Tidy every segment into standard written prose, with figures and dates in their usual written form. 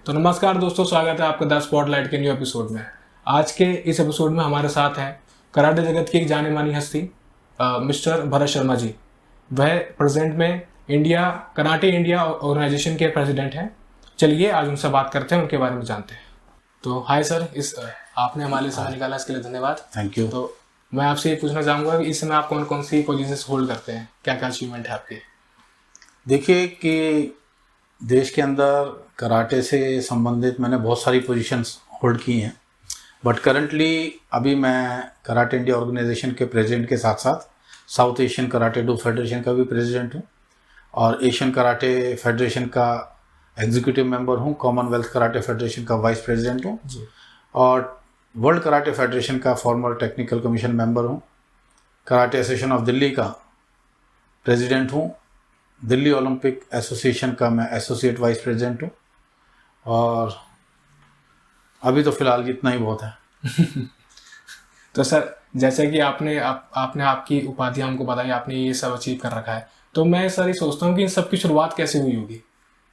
तो नमस्कार दोस्तों, स्वागत है आपका द स्पॉटलाइट के न्यू एपिसोड में। आज के इस एपिसोड में हमारे साथ हैं कराटे जगत की एक जानी मानी हस्ती मिस्टर भरत शर्मा जी। वह प्रेजेंट में कराटे इंडिया ऑर्गेनाइजेशन के प्रेसिडेंट हैं। चलिए आज उनसे बात करते हैं, उनके बारे में जानते हैं। तो हाय सर, आपने हमारे लिए समय निकाला, इसके लिए धन्यवाद। Thank you. तो मैं आपसे ये पूछना चाहूँगा कि इस समय आप कौन कौन सी पोजीशंस होल्ड करते हैं, क्या क्या अचीवमेंट है आपकी? देखिए कि देश के अंदर कराटे से संबंधित मैंने बहुत सारी पोजीशंस होल्ड की हैं, बट करंटली अभी मैं कराटे इंडिया ऑर्गेनाइजेशन के प्रेसिडेंट के साथ साथ south Asian karate do federation का भी प्रेसिडेंट हूँ और एशियन कराटे फेडरेशन का एग्जीक्यूटिव मेंबर हूँ, कॉमनवेल्थ कराटे फेडरेशन का वाइस प्रेसिडेंट हूँ और वर्ल्ड कराटे फेडरेशन का फॉर्मर टेक्निकल कमीशन मेंबर हूँ, कराटे एसोसिएशन ऑफ दिल्ली का प्रेसिडेंट हूँ, दिल्ली ओलंपिक एसोसिएशन का मैं एसोसिएट वाइस प्रेसिडेंट हूँ और अभी तो फिलहाल इतना ही बहुत है। तो सर, जैसे कि आपने आपकी उपाधियां हमको बताई, आपने ये सब अचीव कर रखा है, तो मैं सर ये सोचता हूँ कि इन सब की शुरुआत कैसे हुई होगी?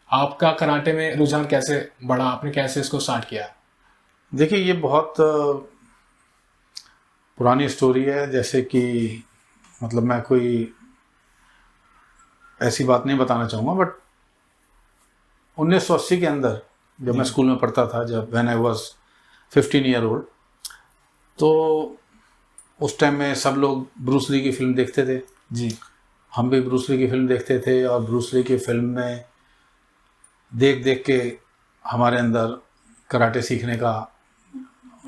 आपका कराटे में रुझान कैसे बढ़ा, आपने कैसे इसको स्टार्ट किया? देखिए, ये बहुत पुरानी स्टोरी है। जैसे कि मतलब मैं कोई ऐसी बात नहीं बताना चाहूँगा, बट 1980 के अंदर जब मैं स्कूल में पढ़ता था, जब when I was 15 year old, तो उस टाइम में सब लोग ब्रूस ली की फिल्म देखते थे जी। हम भी ब्रूस ली की फिल्म देखते थे और ब्रूस ली की फिल्म में देख देख के हमारे अंदर कराटे सीखने का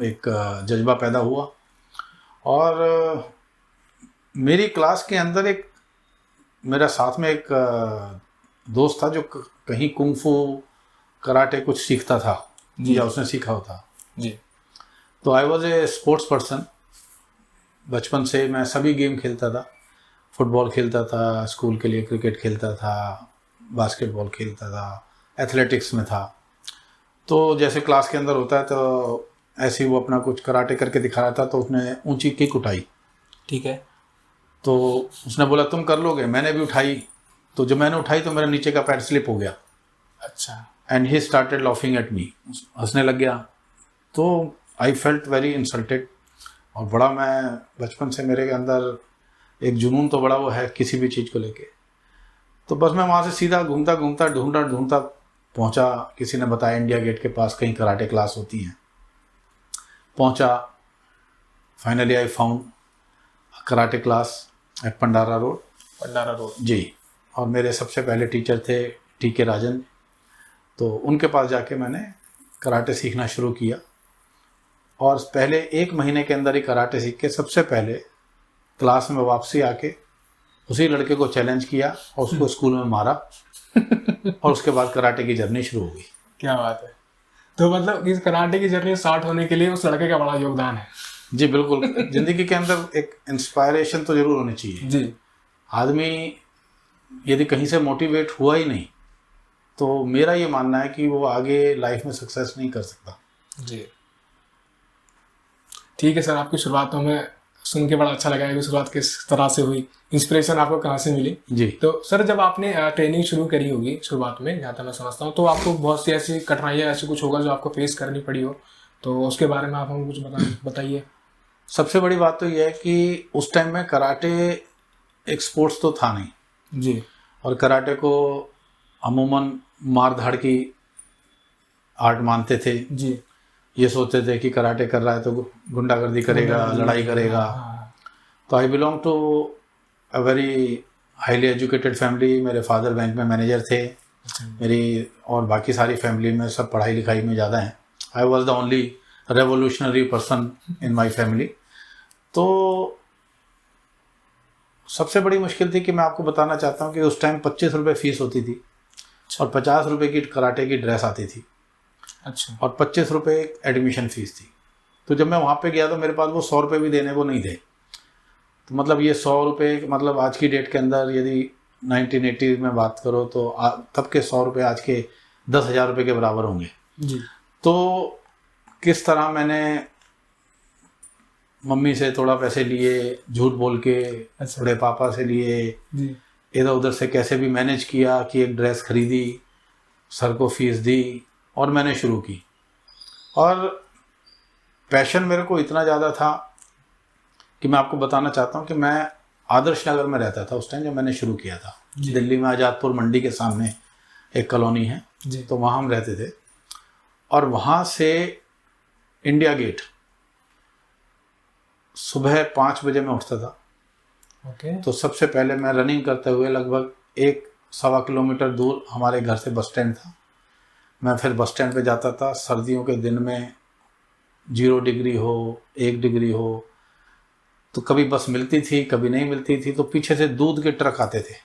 एक जज्बा पैदा हुआ। और मेरी क्लास के अंदर मेरा साथ में एक दोस्त था जो कहीं कुंफू कराटे कुछ सीखता था या उसने सीखा होता जी। तो I was a sports person. बचपन से मैं सभी गेम खेलता था, फुटबॉल खेलता था, स्कूल के लिए क्रिकेट खेलता था, बास्केटबॉल खेलता था, एथलेटिक्स में था। तो जैसे क्लास के अंदर होता है तो ऐसे ही वो अपना कुछ कराटे करके दिखा रहा था, तो उसने ऊंची किक उठाई। ठीक है। तो उसने बोला तुम कर लोगे, मैंने भी उठाई। तो जब मैंने उठाई तो मेरा नीचे का पैर स्लिप हो गया। अच्छा। And he started laughing at me, हंसने लग गया। तो आई फेल्ट वेरी इंसल्टेड। और बड़ा मैं बचपन से मेरे अंदर एक जुनून तो बड़ा वो है किसी भी चीज़ को लेके। तो बस मैं वहाँ से सीधा घूमता घूमता ढूंढता पहुँचा। किसी ने बताया इंडिया गेट के पास कहीं कराटे क्लास होती हैं। पहुँचा, finally I found karate class at Pandara road जी। और मेरे सबसे पहले टीचर थे टी.के. राजन। तो उनके पास जाके मैंने कराटे सीखना शुरू किया और पहले 1 महीने के अंदर ही कराटे सीख के सबसे पहले क्लास में वापसी आके उसी लड़के को चैलेंज किया और उसको स्कूल में मारा और उसके बाद कराटे की जर्नी शुरू हो गई। क्या बात है। तो मतलब इस कराटे की जर्नी स्टार्ट होने के लिए उस लड़के का बड़ा योगदान है। जी बिल्कुल। जिंदगी के अंदर एक इंस्पायरेशन तो जरूर होनी चाहिए जी। आदमी यदि कहीं से मोटिवेट हुआ ही नहीं तो मेरा ये मानना है कि वो आगे लाइफ में सक्सेस नहीं कर सकता। जी ठीक है सर, आपकी शुरुआत तो हमें सुन के बड़ा अच्छा लगा है कि शुरुआत किस तरह से हुई, इंस्पिरेशन आपको कहाँ से मिली। जी। तो सर, जब आपने ट्रेनिंग शुरू करी होगी शुरुआत में, जहाँ तक मैं समझता हूँ, तो आपको बहुत सी ऐसी कठिनाइयाँ ऐसे कुछ होगा जो आपको फेस करनी पड़ी हो, तो उसके बारे में आप हमको कुछ बताइए। सबसे बड़ी बात तो यह है कि उस टाइम में कराटे एक स्पोर्ट्स तो था नहीं जी। और कराटे को अमूमन मार धाड़ की आर्ट मानते थे जी। ये सोचते थे कि कराटे कर रहा है तो गुंडागर्दी करेगा, लड़ाई करेगा। तो I belong to a very highly educated family. मेरे फादर बैंक में मैनेजर थे। मेरी और बाकी सारी फैमिली में सब पढ़ाई लिखाई में ज़्यादा हैं। I was the only revolutionary person in my family. तो सबसे बड़ी मुश्किल थी कि मैं आपको बताना चाहता हूँ कि उस टाइम 25 रुपये फीस होती थी और 50 रुपये की कराटे की ड्रेस आती थी। अच्छा। और 25 रुपये एडमिशन फीस थी। तो जब मैं वहाँ पे गया तो मेरे पास वो 100 रुपये भी देने को नहीं थे। तो मतलब ये 100 रुपये मतलब आज की डेट के अंदर यदि 1980 में बात करो तो तब के 100 रुपये आज के 10,000 रुपये के बराबर होंगे। जी। तो किस तरह मैंने मम्मी से थोड़ा पैसे लिए, झूठ बोल के थोड़े पापा से लिए, इधर उधर से कैसे भी मैनेज किया कि एक ड्रेस खरीदी, सर को फीस दी और मैंने शुरू की। और पैशन मेरे को इतना ज़्यादा था कि मैं आपको बताना चाहता हूँ कि मैं आदर्श नगर में रहता था उस टाइम जब मैंने शुरू किया था। दिल्ली में आज़ादपुर मंडी के सामने एक कॉलोनी है, तो वहाँ हम रहते थे। और वहाँ से इंडिया गेट सुबह 5 बजे मैं उठता था। तो सबसे पहले मैं रनिंग करते हुए लगभग 1-1.25 किलोमीटर दूर हमारे घर से बस स्टैंड था। मैं फिर बस स्टैंड पे जाता था। सर्दियों के दिन में 0 डिग्री हो, 1 डिग्री हो, तो कभी बस मिलती थी, कभी नहीं मिलती थी। तो पीछे से दूध के ट्रक आते थे,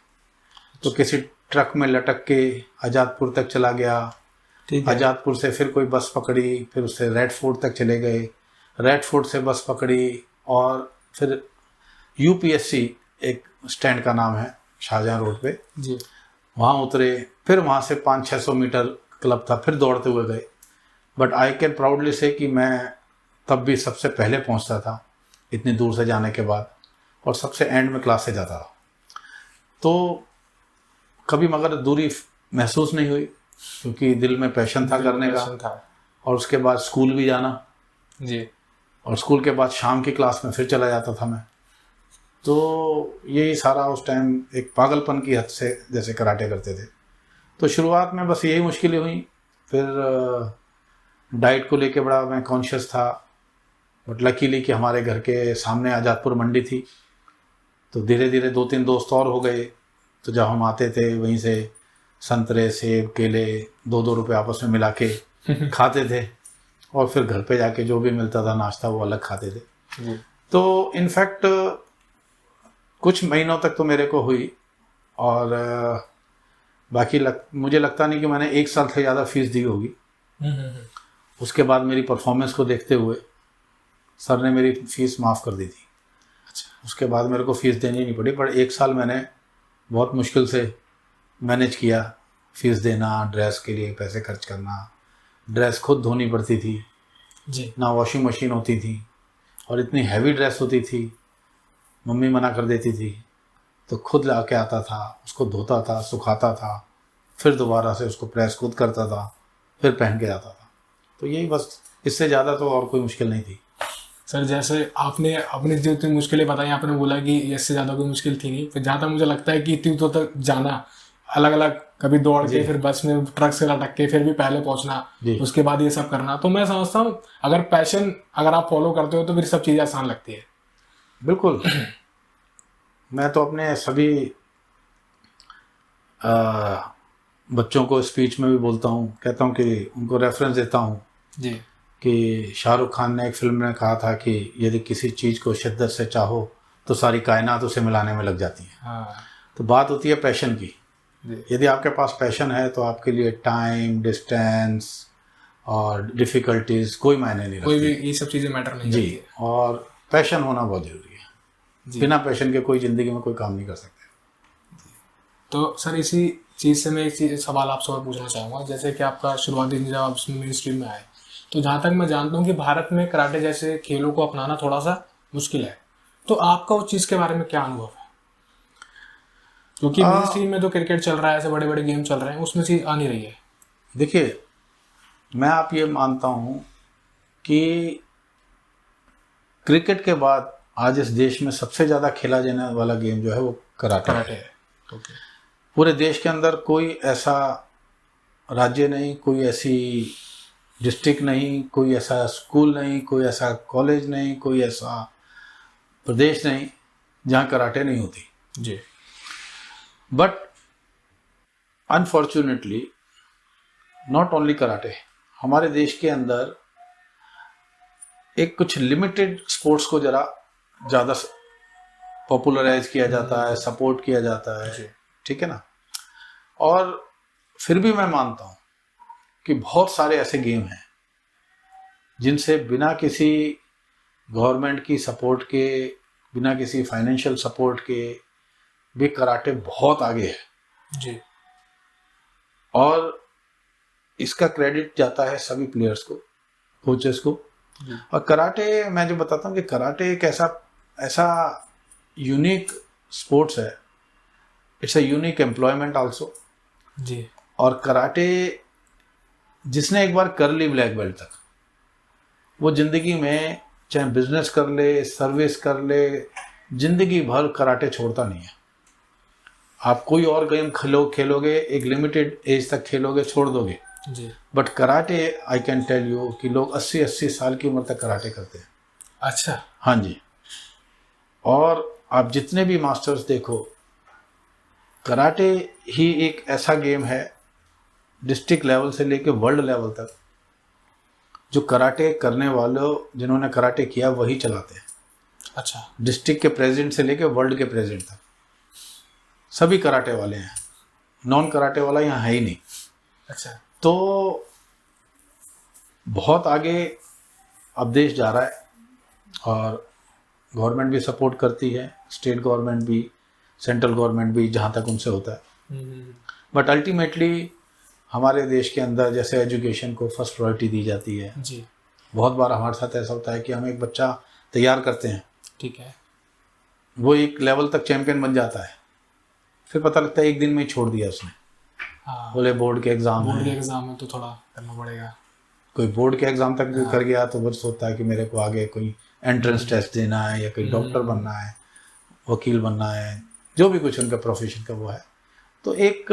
तो किसी ट्रक में लटक के आज़ादपुर तक चला गया। आज़ादपुर से फिर कोई बस पकड़ी, फिर उससे रेड फोर्ट तक चले गए। रेड फोर्ट से बस पकड़ी और फिर यूपीएससी एक स्टैंड का नाम है शाहजहां रोड पे, वहाँ उतरे। फिर वहाँ से 500-600 मीटर क्लब था, फिर दौड़ते हुए गए। बट आई कैन प्राउडली से कि मैं तब भी सबसे पहले पहुँचता था इतनी दूर से जाने के बाद, और सबसे एंड में क्लास से जाता था। तो कभी मगर दूरी महसूस नहीं हुई, क्योंकि दिल में पैशन था करने का। और उसके बाद स्कूल भी जाना जी, और स्कूल के बाद शाम की क्लास में फिर चला जाता था मैं। तो यही सारा उस टाइम एक पागलपन की हद से जैसे कराटे करते थे। तो शुरुआत में बस यही मुश्किलें हुई। फिर डाइट को लेके बड़ा मैं कॉन्शियस था। बट लकीली कि हमारे घर के सामने आज़ादपुर मंडी थी, तो धीरे धीरे 2-3 दोस्त और हो गए। तो जब हम आते थे वहीं से संतरे, सेब, केले 2-2 रुपये आपस में मिला के खाते थे, और फिर घर पे जाके जो भी मिलता था नाश्ता वो अलग खाते थे। तो इनफैक्ट कुछ महीनों तक तो मेरे को हुई, और बाकी मुझे लगता नहीं कि मैंने 1 साल से ज़्यादा फीस दी होगी। उसके बाद मेरी परफॉर्मेंस को देखते हुए सर ने मेरी फ़ीस माफ़ कर दी थी। उसके बाद मेरे को फ़ीस देनी नहीं पड़ी, पर 1 साल मैंने बहुत मुश्किल से मैनेज किया। फ़ीस देना, ड्रेस के लिए पैसे खर्च करना, ड्रेस खुद धोनी पड़ती थी जी, ना वॉशिंग मशीन होती थी, और इतनी हैवी ड्रेस होती थी, मम्मी मना कर देती थी। तो खुद ला के आता था, उसको धोता था, सुखाता था, फिर दोबारा से उसको प्रेस खुद करता था, फिर पहन के आता था। तो यही बस, इससे ज़्यादा तो और कोई मुश्किल नहीं थी। सर जैसे आपने अपनी जो इतनी मुश्किलें बताई, आपने बोला कि इससे ज़्यादा कोई मुश्किल थी नहीं, फिर जहाँ तक मुझे लगता है कि इतनी तो तक जाना, अलग अलग कभी दौड़ के, फिर बस में ट्रक से लटक के, फिर भी पहले पहुँचना, उसके बाद ये सब करना, तो मैं समझता हूँ अगर पैशन अगर आप फॉलो करते हो तो फिर सब चीज़ें आसान लगती है। बिल्कुल। मैं तो अपने सभी बच्चों को स्पीच में भी बोलता हूँ, कहता हूँ कि उनको रेफरेंस देता हूँ जी, कि शाहरुख खान ने एक फिल्म में कहा था कि यदि किसी चीज़ को शिद्दत से चाहो तो सारी कायनात उसे मिलाने में लग जाती है। हाँ। तो बात होती है पैशन की। यदि आपके पास पैशन है तो आपके लिए टाइम, डिस्टेंस और डिफ़िकल्टीज कोई मायने नहीं रखती। कोई भी ये सब चीज़ें मैटर नहीं जी, और पैशन होना बहुत ज़रूरी है। बिना पैशन के कोई ज़िंदगी में कोई काम नहीं कर सकते। तो सर इसी चीज़ से मैं एक सवाल आपसे और पूछना चाहूँगा, जैसे कि आपका शुरुआती जब आप मेन स्ट्रीम में आए, तो जहाँ तक मैं जानता हूँ कि भारत में कराटे जैसे खेलों को अपनाना थोड़ा सा मुश्किल है, तो आपका उस चीज़ के बारे में क्या अनुभव है? क्योंकि मेन स्ट्रीम में तो क्रिकेट चल रहा है, ऐसे बड़े बड़े गेम चल रहे हैं, उसमें चीज़ आ नहीं रही है। देखिए, मैं आप ये मानता हूँ कि क्रिकेट के बाद आज इस देश में सबसे ज़्यादा खेला जाने वाला गेम जो है वो कराटे है। पूरे देश के अंदर कोई ऐसा राज्य नहीं, कोई ऐसी डिस्ट्रिक्ट नहीं, कोई ऐसा स्कूल नहीं, कोई ऐसा कॉलेज नहीं, कोई ऐसा प्रदेश नहीं जहाँ कराटे नहीं होती जी। But unfortunately not only karate, हमारे देश के अंदर एक कुछ लिमिटेड स्पोर्ट्स को ज़रा ज़्यादा पॉपुलराइज किया जाता है, सपोर्ट किया जाता है, ठीक है ना। और फिर भी मैं मानता हूँ कि बहुत सारे ऐसे गेम हैं जिनसे बिना किसी गवर्नमेंट की सपोर्ट के, बिना किसी फाइनेंशियल सपोर्ट के भी कराटे बहुत आगे है जी। और इसका क्रेडिट जाता है सभी प्लेयर्स को, कोचेस को। और कराटे, मैं जो बताता हूँ कि कराटे एक ऐसा यूनिक स्पोर्ट्स है, it's a unique employment also जी। और कराटे जिसने एक बार कर ली ब्लैक बेल्ट तक, वो जिंदगी में चाहे बिजनेस कर ले, सर्विस कर ले, जिंदगी भर कराटे छोड़ता नहीं है। आप कोई और गेम खेलोगे, एक लिमिटेड एज तक खेलोगे, छोड़ दोगे जी। But karate I can tell you कि लोग 80-80 साल की उम्र तक कराटे करते हैं। अच्छा। हाँ जी। और आप जितने भी मास्टर्स देखो, कराटे ही एक ऐसा गेम है डिस्ट्रिक्ट लेवल से लेके वर्ल्ड लेवल तक, जो कराटे करने वालों जिन्होंने कराटे किया वही चलाते हैं। अच्छा। डिस्ट्रिक्ट के प्रेसिडेंट से लेके वर्ल्ड के प्रेसिडेंट तक सभी कराटे वाले हैं, नॉन कराटे वाला यहाँ है ही नहीं। अच्छा। तो बहुत आगे अब देश जा रहा है और गवर्नमेंट भी सपोर्ट करती है, स्टेट गवर्नमेंट भी, सेंट्रल गवर्नमेंट भी, जहाँ तक उनसे होता है। बट अल्टीमेटली हमारे देश के अंदर जैसे एजुकेशन को फर्स्ट प्रायोरिटी दी जाती है जी। बहुत बार हमारे साथ ऐसा होता है कि हम एक बच्चा तैयार करते हैं, ठीक है, वो एक लेवल तक चैंपियन बन जाता है, फिर पता लगता है एक दिन में ही छोड़ दिया उसने। हाँ, बोले बोर्ड के एग्ज़ाम में तो थोड़ा करना पड़ेगा। कोई बोर्ड के एग्ज़ाम तक भी कर गया तो बस सोचता है कि मेरे को आगे कोई एंट्रेंस टेस्ट देना है या कोई डॉक्टर बनना है, वकील बनना है, जो भी कुछ उनका प्रोफेशन का वो है। तो एक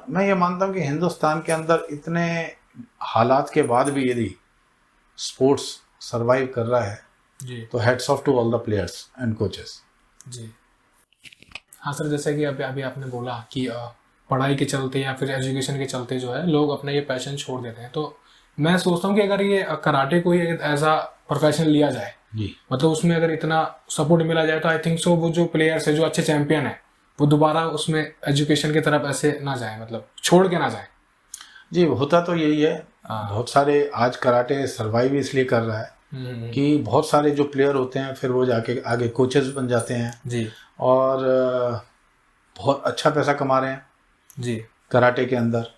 मैं ये मानता हूँ कि हिंदुस्तान के अंदर इतने हालात के बाद भी यदि स्पोर्ट्स सरवाइव कर रहा है जी, तो heads off to all the players and coaches. जी हाँ सर, जैसे कि अभी आपने बोला कि पढ़ाई के चलते या फिर एजुकेशन के चलते जो है लोग अपना ये पैशन छोड़ देते हैं, तो मैं सोचता हूँ कि अगर ये कराटे को एज अ प्रोफेशन लिया जाए जी, मतलब उसमें अगर इतना सपोर्ट मिला जाए तो आई थिंक सो वो जो प्लेयर्स है जो अच्छे चैंपियन है वो दोबारा उसमें एजुकेशन की तरफ ऐसे ना जाए, मतलब छोड़ के ना जाए। जी होता तो यही है। बहुत सारे आज कराटे सरवाइव इसलिए कर रहा है कि बहुत सारे जो प्लेयर होते हैं फिर वो जाके आगे कोचेस बन जाते हैं जी, और बहुत अच्छा पैसा कमा रहे हैं जी, कराटे के अंदर।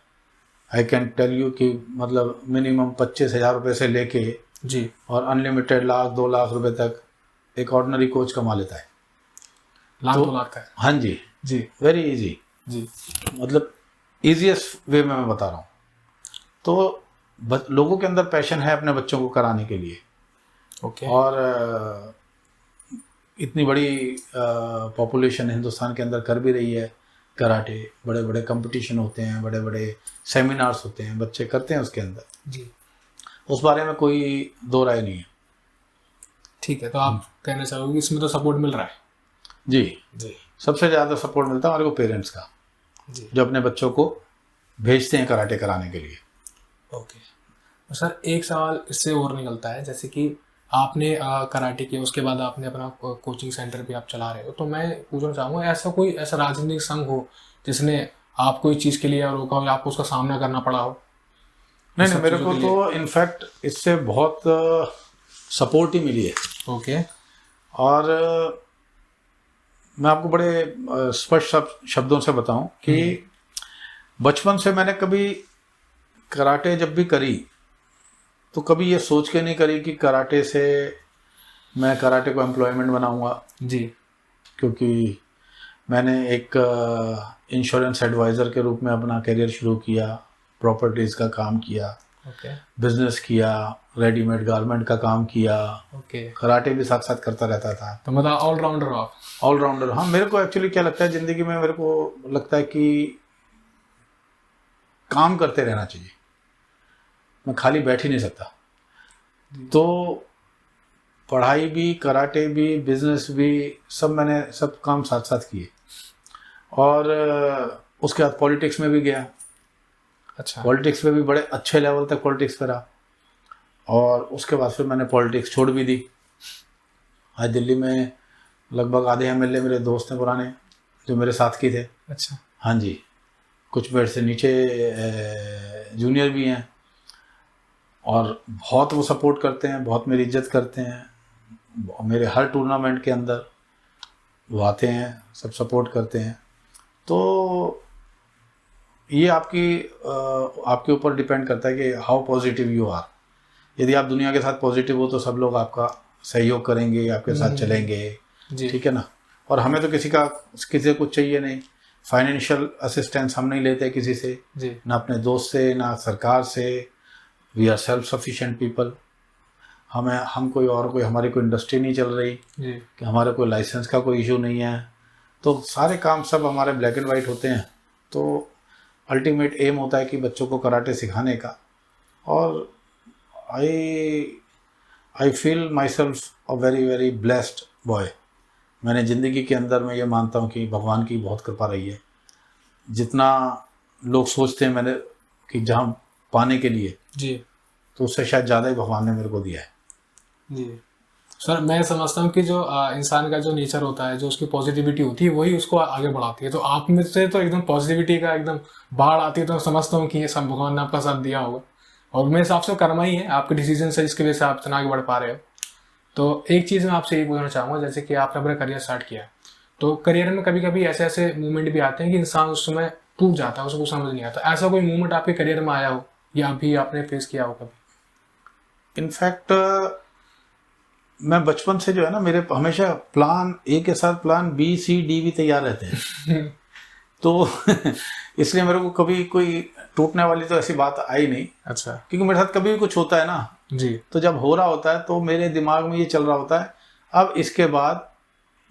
आई कैन टेल यू कि मतलब मिनिमम 25,000 रुपये से लेके जी, और अनलिमिटेड 1,00,000-2 लाख रुपए तक एक ऑर्डिनरी कोच कमा लेता है। लाख तो 2 लाख का है। हाँ जी, जी, वेरी इजी, जी, मतलब इजीएस्ट वे में मैं बता रहा हूँ। तो लोगों के अंदर पैशन है अपने बच्चों को कराने के लिए। ओके। और इतनी बड़ी पॉपुलेशन हिंदुस्तान के अंदर कर भी रही है कराटे, बड़े बड़े कंपटीशन होते हैं, बड़े बड़े सेमिनार्स होते हैं, बच्चे करते हैं उसके अंदर। जी, उस बारे में कोई दो राय नहीं है। ठीक है, तो आप कहना चाहोगे कि इसमें तो सपोर्ट मिल रहा है? जी, जी, सबसे ज़्यादा सपोर्ट मिलता है हमारे को पेरेंट्स का, जी, जो अपने बच्चों को भेजते हैं कराटे कराने के लिए। ओके। तो सर एक सवाल इससे और निकलता है, जैसे कि आपने कराटे किया, उसके बाद आपने अपना कोचिंग सेंटर भी आप चला रहे हो, तो मैं पूछना चाहूँगा ऐसा राजनीतिक संघ हो जिसने आपको इस चीज़ के लिए रोका हो या आपको उसका सामना करना पड़ा हो? नहीं, मेरे को तो इनफैक्ट इससे बहुत सपोर्ट ही मिली है। ओके। और मैं आपको बड़े स्पष्ट शब्दों से बताऊं कि बचपन से मैंने कभी कराटे जब भी करी तो कभी ये सोच के नहीं करी कि कराटे से मैं कराटे को एम्प्लॉयमेंट बनाऊंगा। जी, क्योंकि मैंने एक इंश्योरेंस एडवाइज़र के रूप में अपना करियर शुरू किया, प्रॉपर्टीज़ का काम किया, ओके, बिजनेस किया, रेडीमेड गारमेंट का काम किया, ओके, कराटे भी साथ साथ करता रहता था। तो मतलब ऑलराउंडर हो आप? ऑलराउंडर, हाँ। मेरे को एक्चुअली क्या लगता है ज़िंदगी में, मेरे को लगता है कि काम करते रहना चाहिए, मैं खाली बैठ ही नहीं सकता। तो पढ़ाई भी, कराटे भी, बिजनेस भी, सब काम साथ साथ किए। और उसके बाद पॉलिटिक्स में भी गया। अच्छा। पॉलिटिक्स में भी बड़े अच्छे लेवल तक पॉलिटिक्स करा और उसके बाद फिर मैंने पॉलिटिक्स छोड़ भी दी। आज दिल्ली में लगभग आधे एमएलए मेरे दोस्त हैं पुराने, जो मेरे साथ की थे। अच्छा। हाँ जी, कुछ मेरे से नीचे जूनियर भी हैं और बहुत वो सपोर्ट करते हैं, बहुत मेरी इज्जत करते हैं। मेरे हर टूर्नामेंट के अंदर वो आते हैं, सब सपोर्ट करते हैं। तो ये आपके ऊपर डिपेंड करता है कि हाउ पॉजिटिव यू आर। यदि आप दुनिया के साथ पॉजिटिव हो तो सब लोग आपका सहयोग करेंगे, आपके साथ चलेंगे, ठीक है ना। और हमें तो किसी से कुछ चाहिए नहीं, फाइनेंशियल असिस्टेंस हम नहीं लेते किसी से, जी, ना अपने दोस्त से, ना सरकार से, we are self sufficient people. हम कोई हमारी कोई इंडस्ट्री नहीं चल रही जी। कि हमारे कोई लाइसेंस का कोई इशू नहीं है, तो सारे काम सब हमारे ब्लैक एंड वाइट होते हैं। तो अल्टीमेट एम होता है कि बच्चों को कराटे सिखाने का। और I feel my self a very very blessed boy. मैंने ज़िंदगी के अंदर मैं ये मानता हूँ कि भगवान की बहुत कृपा रही है। जितना लोग सोचते हैं मैंने कि जहाँ पाने के लिए जी, तो उससे शायद ज़्यादा ही भगवान ने मेरे को दिया है। जी सर, मैं समझता हूँ कि जो इंसान का जो नेचर होता है, जो उसकी पॉजिटिविटी होती है, वही उसको आगे बढ़ाती है। तो आप में से तो एकदम पॉजिटिविटी का एकदम बाढ़ आती है, तो समझता हूँ कि ये सब भगवान ने आपका साथ दिया होगा। और मेरे हिसाब से कर्मा ही है, आपके डिसीजन से, जिसकी वजह से आप इतना आगे बढ़ पा रहे हो। तो एक चीज़ मैं आपसे ये पूछना चाहूँगा, जैसे कि आपने अपना करियर स्टार्ट किया, तो करियर में कभी कभी ऐसे ऐसे मूवमेंट भी आते हैं कि इंसान उस समय टूट जाता है, उसको समझ नहीं आता। ऐसा कोई मूवमेंट आपके करियर में आया हो या अभी आपने फेस किया हो कभी? इनफैक्ट मैं बचपन से जो है ना, मेरे हमेशा प्लान ए के साथ प्लान बी सी डी भी तैयार रहते हैं। तो इसलिए मेरे को कभी कोई टूटने वाली तो ऐसी बात आई नहीं। अच्छा। क्योंकि मेरे साथ कभी भी कुछ होता है ना जी। तो जब हो रहा होता है तो मेरे दिमाग में ये चल रहा होता है अब इसके बाद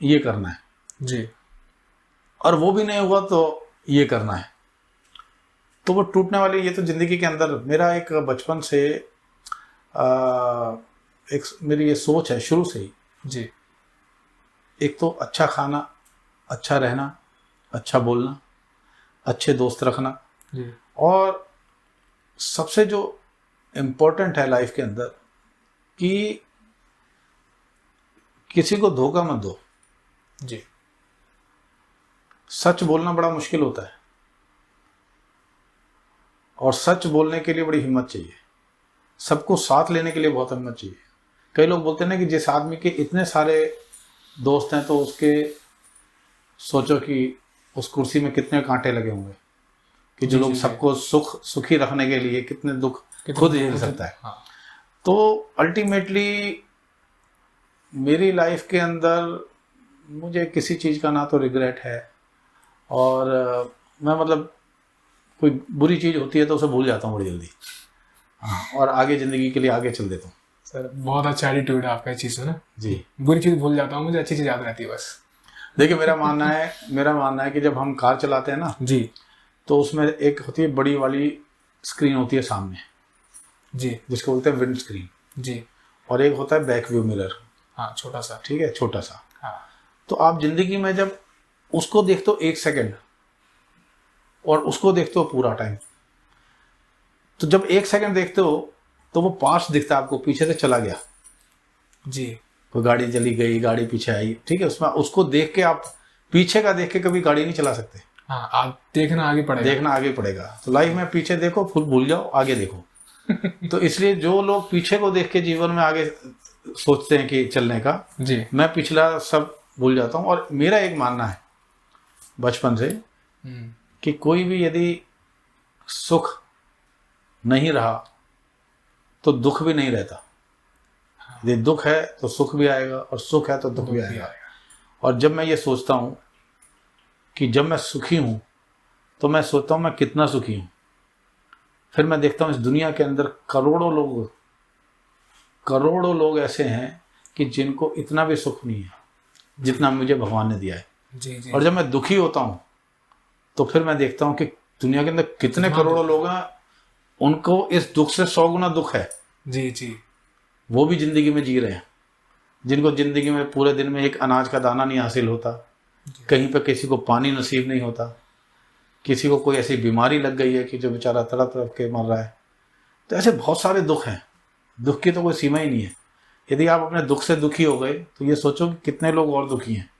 ये करना है जी। और वो भी नहीं हुआ तो ये करना है। तो वो टूटने वाली, ये तो ज़िंदगी के अंदर मेरा एक बचपन से एक मेरी ये सोच है शुरू से ही। जी। एक तो अच्छा खाना, अच्छा रहना, अच्छा बोलना, अच्छे दोस्त रखना, जी। और सबसे जो इम्पोर्टेंट है लाइफ के अंदर कि किसी को धोखा मत दो। जी। सच बोलना बड़ा मुश्किल होता है और सच बोलने के लिए बड़ी हिम्मत चाहिए। सबको साथ लेने के लिए बहुत हिम्मत चाहिए। कई लोग बोलते हैं ना कि जिस आदमी के इतने सारे दोस्त हैं तो उसके सोचो कि उस कुर्सी में कितने कांटे लगे होंगे, कि जो लोग सबको सुखी रखने के लिए कितने दुख खुद झेल सकता है। हाँ। तो अल्टीमेटली मेरी लाइफ के अंदर मुझे किसी चीज़ का ना तो रिग्रेट है और मैं मतलब कोई बुरी चीज़ होती है तो उसे भूल जाता हूँ बड़ी जल्दी। हाँ, और आगे ज़िंदगी के लिए आगे चल देता हूँ। सर बहुत अच्छा एटीट्यूड है आपका इस चीज़ में ना। जी। बुरी चीज़ भूल जाता हूँ, मुझे अच्छी चीज़ याद रहती है बस। देखिए मेरा मानना है कि जब हम कार चलाते हैं ना जी, तो उसमें एक होती है बड़ी वाली स्क्रीन होती है सामने, जी, जिसको बोलते हैं विंड स्क्रीन। जी। और एक होता है बैक व्यू मिरर। हाँ, छोटा सा। ठीक है, छोटा सा। हाँ। तो आप जिंदगी में जब उसको देखते हो 1 सेकंड और उसको देखते हो पूरा टाइम, तो जब 1 सेकंड देखते हो तो वो पास्ट दिखता है आपको, पीछे से चला गया। जी। कोई गाड़ी चली गई, गाड़ी पीछे आई, ठीक है, उसमें उसको देख के आप पीछे का देख के कभी गाड़ी नहीं चला सकते। हाँ, आप देखना आगे पड़ेगा। देखना आगे पड़ेगा। तो लाइफ में पीछे देखो, फुल भूल जाओ, आगे देखो। तो इसलिए जो लोग पीछे को देख के जीवन में आगे सोचते हैं कि चलने का, जी। मैं पिछला सब भूल जाता हूँ। और मेरा एक मानना है बचपन से कि कोई भी यदि सुख नहीं रहा तो दुख भी नहीं रहता। यदि दुख है तो सुख भी आएगा और सुख है तो दुख भी आएगा। और जब मैं ये सोचता हूँ कि जब मैं सुखी हूँ तो मैं सोचता हूँ मैं कितना सुखी हूँ। फिर मैं देखता हूँ इस दुनिया के अंदर करोड़ों लोग ऐसे हैं कि जिनको इतना भी सुख नहीं है जितना मुझे भगवान ने दिया है। जी, जी। और जब मैं दुखी होता हूँ तो फिर मैं देखता हूँ कि दुनिया के अंदर कितने करोड़ों लोग हैं, उनको इस दुख से 100 गुना दुख है। जी, जी। वो भी जिंदगी में जी रहे हैं, जिनको जिंदगी में पूरे दिन में एक अनाज का दाना नहीं हासिल होता, कहीं पे किसी को पानी नसीब नहीं होता, किसी को कोई ऐसी बीमारी लग गई है कि जो बेचारा तड़प तड़प के मर रहा है। तो ऐसे बहुत सारे दुख हैं, दुख की तो कोई सीमा ही नहीं है। यदि आप अपने दुख से दुखी हो गए तो ये सोचो कि कितने लोग और दुखी हैं।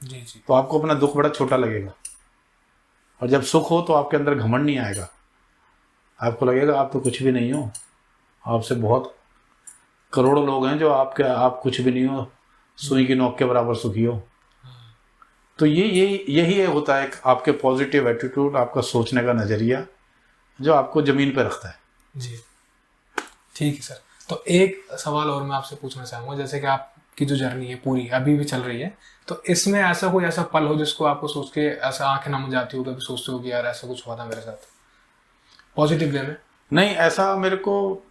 जी, जी। तो आपको अपना दुख बड़ा छोटा लगेगा। और जब सुख हो तो आपके अंदर घमंड नहीं आएगा, आपको लगेगा आप तो कुछ भी नहीं हो, आपसे बहुत करोड़ों लोग हैं जो आप कुछ भी नहीं हो, सुई की नोक के बराबर सुखी हो। तो यही होता है आपके पॉजिटिव एटीट्यूड, आपका सोचने का नज़रिया जो आपको ज़मीन पे रखता है। जी, ठीक है सर। तो एक सवाल और मैं आपसे पूछना चाहूँगा, जैसे कि आपकी जो जर्नी है पूरी अभी भी चल रही है, तो इसमें ऐसा कोई ऐसा पल हो जिसको आपको सोच के ऐसा आंखें नम जाती हो, कभी सोचते हो कि यार ऐसा कुछ हुआ था मेरे साथ, पॉजिटिव वे में? नहीं, ऐसा मेरे को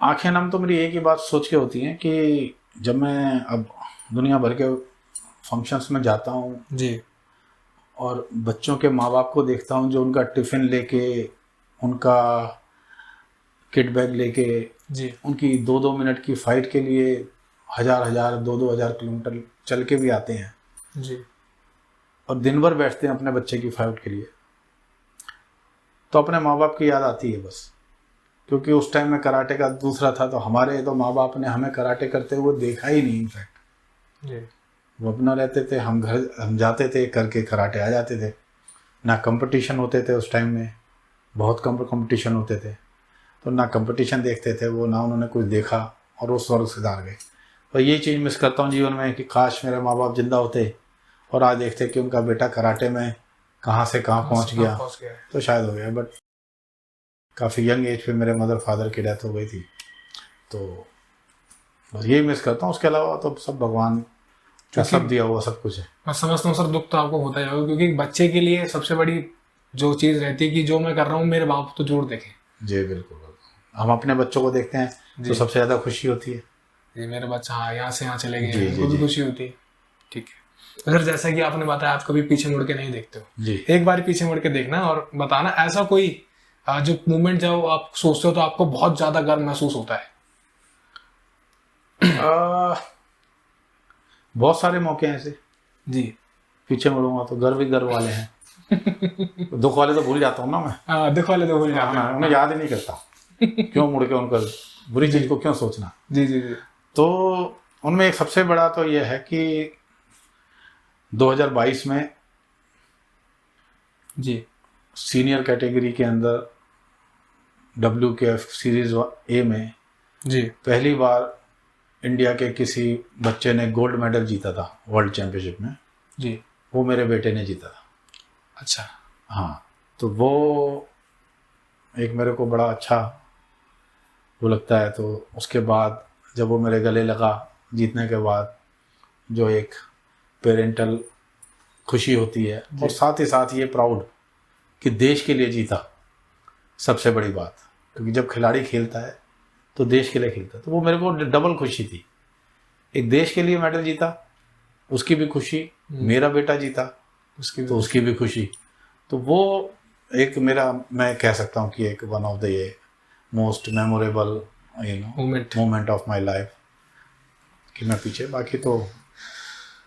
आंखें नम तो मेरी एक ही बात सोच के होती हैं कि जब मैं अब दुनिया भर के फंक्शंस में जाता हूँ जी और बच्चों के माँ बाप को देखता हूँ जो उनका टिफ़िन लेके, उनका किट बैग लेके, जी उनकी 2-2 मिनट की फ़ाइट के लिए हज़ार 2-2 हज़ार किलोमीटर चल के भी आते हैं जी और दिन भर बैठते हैं अपने बच्चे की फ़ाइट के लिए, तो अपने माँ बाप की याद आती है बस। क्योंकि उस टाइम में कराटे का दूसरा था, तो हमारे तो माँ बाप ने हमें कराटे करते हुए देखा ही नहीं। इनफैक्ट जी वो अपना रहते थे, हम जाते थे करके कराटे आ जाते थे। ना कंपटीशन होते थे उस टाइम में, बहुत कम कंपटीशन होते थे, तो ना कंपटीशन देखते थे वो, ना उन्होंने कुछ देखा और वो स्वर्ग सिधार गए। तो ये चीज़ मिस करता हूँ जीवन में कि काश मेरे माँ बाप जिंदा होते और आज देखते कि उनका बेटा कराटे में कहाँ से कहाँ पहुँच गया, पहुंच गया है। तो शायद हो गया। बट काफ़ी यंग एज पे मेरे मदर फादर की डेथ हो गई थी, तो बस यही मिस करता हूँ। उसके अलावा तो सब भगवान का सब दिया हुआ सब कुछ है। मैं समझता हूँ सर, दुख तो आपको होता ही होगा, क्योंकि बच्चे के लिए सबसे बड़ी जो चीज़ रहती है कि जो मैं कर रहा हूँ मेरे बाप तो जरूर देखें। जी बिल्कुल, हम अपने बच्चों को देखते हैं तो सबसे ज़्यादा खुशी होती है। जी मेरा बच्चा हाँ यहाँ से यहाँ चले गए, जी, उनको जी, भी जी। खुशी होती है। ठीक है सर, जैसा कि आपने बताया आप कभी पीछे मुड़ के नहीं देखते हो, जी एक बार पीछे मुड़ के देखना और बताना ऐसा कोई जो मूवमेंट जब आप सोचते हो तो आपको बहुत ज्यादा गर्व महसूस होता है। बहुत सारे मौके हैं ऐसे, जी पीछे मुड़ूंगा तो गर्व ही गर्व वाले हैं। तो दुख वाले तो भूल जाता हूँ ना मैं। दुख वाले तो भूल जाते हाँ, हैं। उन्हें याद ही नहीं करता। क्यों मुड़ के उनका बुरी चीज़ को क्यों सोचना। जी जी जी तो उनमें एक सबसे बड़ा तो ये है कि 2022 में जी सीनियर कैटेगरी के अंदर WKF सीरीज ए में जी पहली बार इंडिया के किसी बच्चे ने गोल्ड मेडल जीता था वर्ल्ड चैंपियनशिप में। जी वो मेरे बेटे ने जीता था। अच्छा हाँ, तो वो एक मेरे को बड़ा अच्छा वो लगता है। तो उसके बाद जब वो मेरे गले लगा जीतने के बाद, जो एक पेरेंटल खुशी होती है, और साथ ही साथ ये प्राउड कि देश के लिए जीता, सबसे बड़ी बात। क्योंकि जब खिलाड़ी खेलता है तो देश के लिए खेलता है, तो वो मेरे को डबल खुशी थी। एक देश के लिए मेडल जीता, उसकी भी खुशी, मेरा बेटा जीता तो उसकी भी खुशी। तो वो एक मेरा, मैं कह सकता हूँ कि एक वन ऑफ द ये most memorable moment of my life कि मैं पीछे, बाकी तो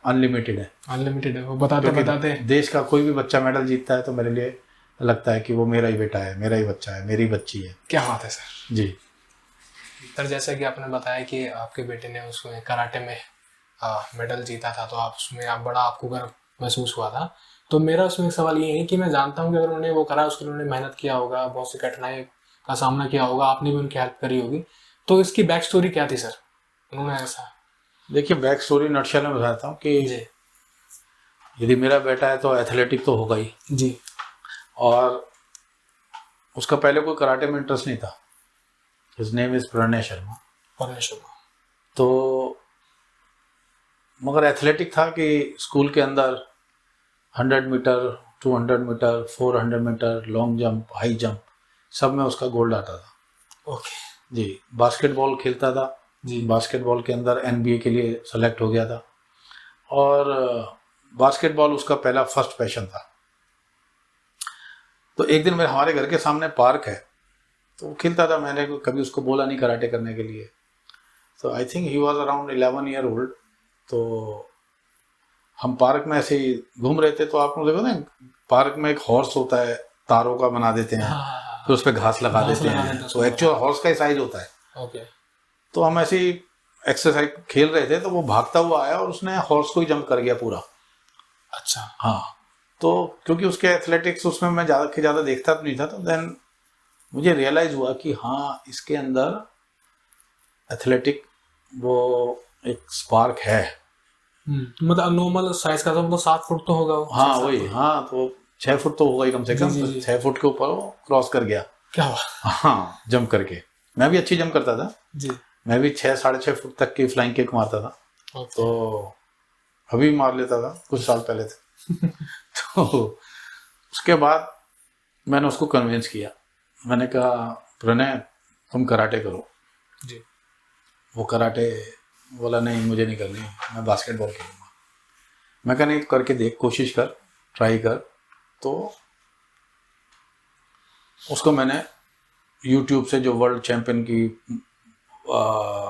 अनलिमिटेड है। अनलिमिटेड है वो, बताते बताते देश का कोई भी बच्चा मेडल जीतता है तो मेरे लिए लगता है कि वो मेरा ही बेटा है, मेरा ही बच्चा है, मेरी बच्ची है। क्या बात है सर। जी सर जैसा कि आपने बताया कि आपके बेटे ने उसमें कराटे में मेडल जीता था, तो आप उसमें आप बड़ा आपको गर्व महसूस हुआ था। तो मेरा उसमें एक सवाल ये है कि मैं जानता हूँ कि अगर उन्होंने वो करा उसके लिए उन्होंने मेहनत किया होगा, बहुत सी कठिनाई का सामना किया होगा, आपने भी उनकी हेल्प करी होगी, तो इसकी बैक स्टोरी क्या थी सर, उन्होंने ऐसा। देखिए, बैक स्टोरी नटशेल में बताता हूँ कि जी यदि मेरा बेटा है तो एथलेटिक तो होगा ही, जी और उसका पहले कोई कराटे में इंटरेस्ट नहीं था। His name is Pranay Sharma. तो मगर एथलेटिक था कि स्कूल के अंदर 100 metre, 200 metre, 400 metre, long jump, high jump, सब में उसका गोल्ड आता था। ओके जी, बास्केटबॉल खेलता था जी, बास्केटबॉल के अंदर NBA के लिए सेलेक्ट हो गया था, और बास्केटबॉल उसका पहला फर्स्ट पैशन था। तो एक दिन मेरे हमारे घर के सामने पार्क है, तो वो खेलता था। मैंने कभी उसको बोला नहीं कराटे करने के लिए। तो I think he was around 11 year old. तो हम पार्क में ऐसे ही घूम रहे थे, तो आप लोग देखो ना, पार्क में एक हॉर्स होता है, तारों का बना देते हैं, फिर उस पर घास लगा देते हैं, तो एक्चुअल हॉर्स का ही साइज होता है। ओके तो हम ऐसे ही एक्सरसाइज खेल रहे थे, तो वो भागता हुआ आया और उसने हॉर्स को ही जंप कर गया पूरा। अच्छा हाँ, तो क्योंकि उसके एथलेटिक्स उसमें मैं ज़्यादा देखता तो नहीं था, तो देन मुझे रियलाइज हुआ कि हाँ, इसके अंदर एथलेटिक वो एक स्पार्क है। मतलब नॉर्मल साइज का, तो 7 फुट तो होगा वो। हाँ वही, हाँ, तो 6 फुट तो होगा ही कम से कम। तो 6 फुट के ऊपर वो क्रॉस कर गया। क्या हुआ? हाँ, जंप करके। मैं भी अच्छी जंप करता था जी, मैं भी 6-6.5 फुट तक की फ्लाइंग किक मारता था। तो अभी मार लेता था, कुछ साल पहले थे। तो उसके बाद मैंने उसको कन्विंस किया। मैंने कहा, प्रणय तुम कराटे करो। जी। वो कराटे बोला नहीं मुझे नहीं करनी, मैं बास्केटबॉल खेलूँगा। मैं कहा नहीं करके देख, कोशिश कर, ट्राई कर। तो उसको मैंने यूट्यूब से जो वर्ल्ड चैम्पियन की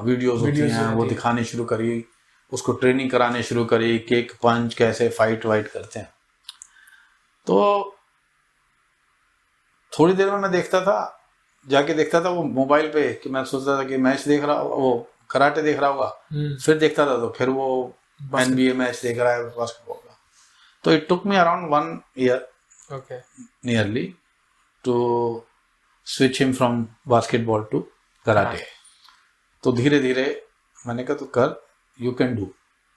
वीडियोस होती हैं वो दिखानी शुरू करी, उसको ट्रेनिंग कराने शुरू करी, किक पंच कैसे फाइट वाइट करते हैं। तो थोड़ी देर में मैं देखता था, जाके देखता था वो मोबाइल पे, कि मैं सोचता था कि मैच देख रहा होगा, वो कराटे देख रहा होगा, फिर देखता था तो फिर वो NBA मैच देख रहा है बास्केटबॉल का। तो it took me around 1 year nearly to switch him from basketball to karate. तो धीरे धीरे मैंने कहा तो कर, you can do,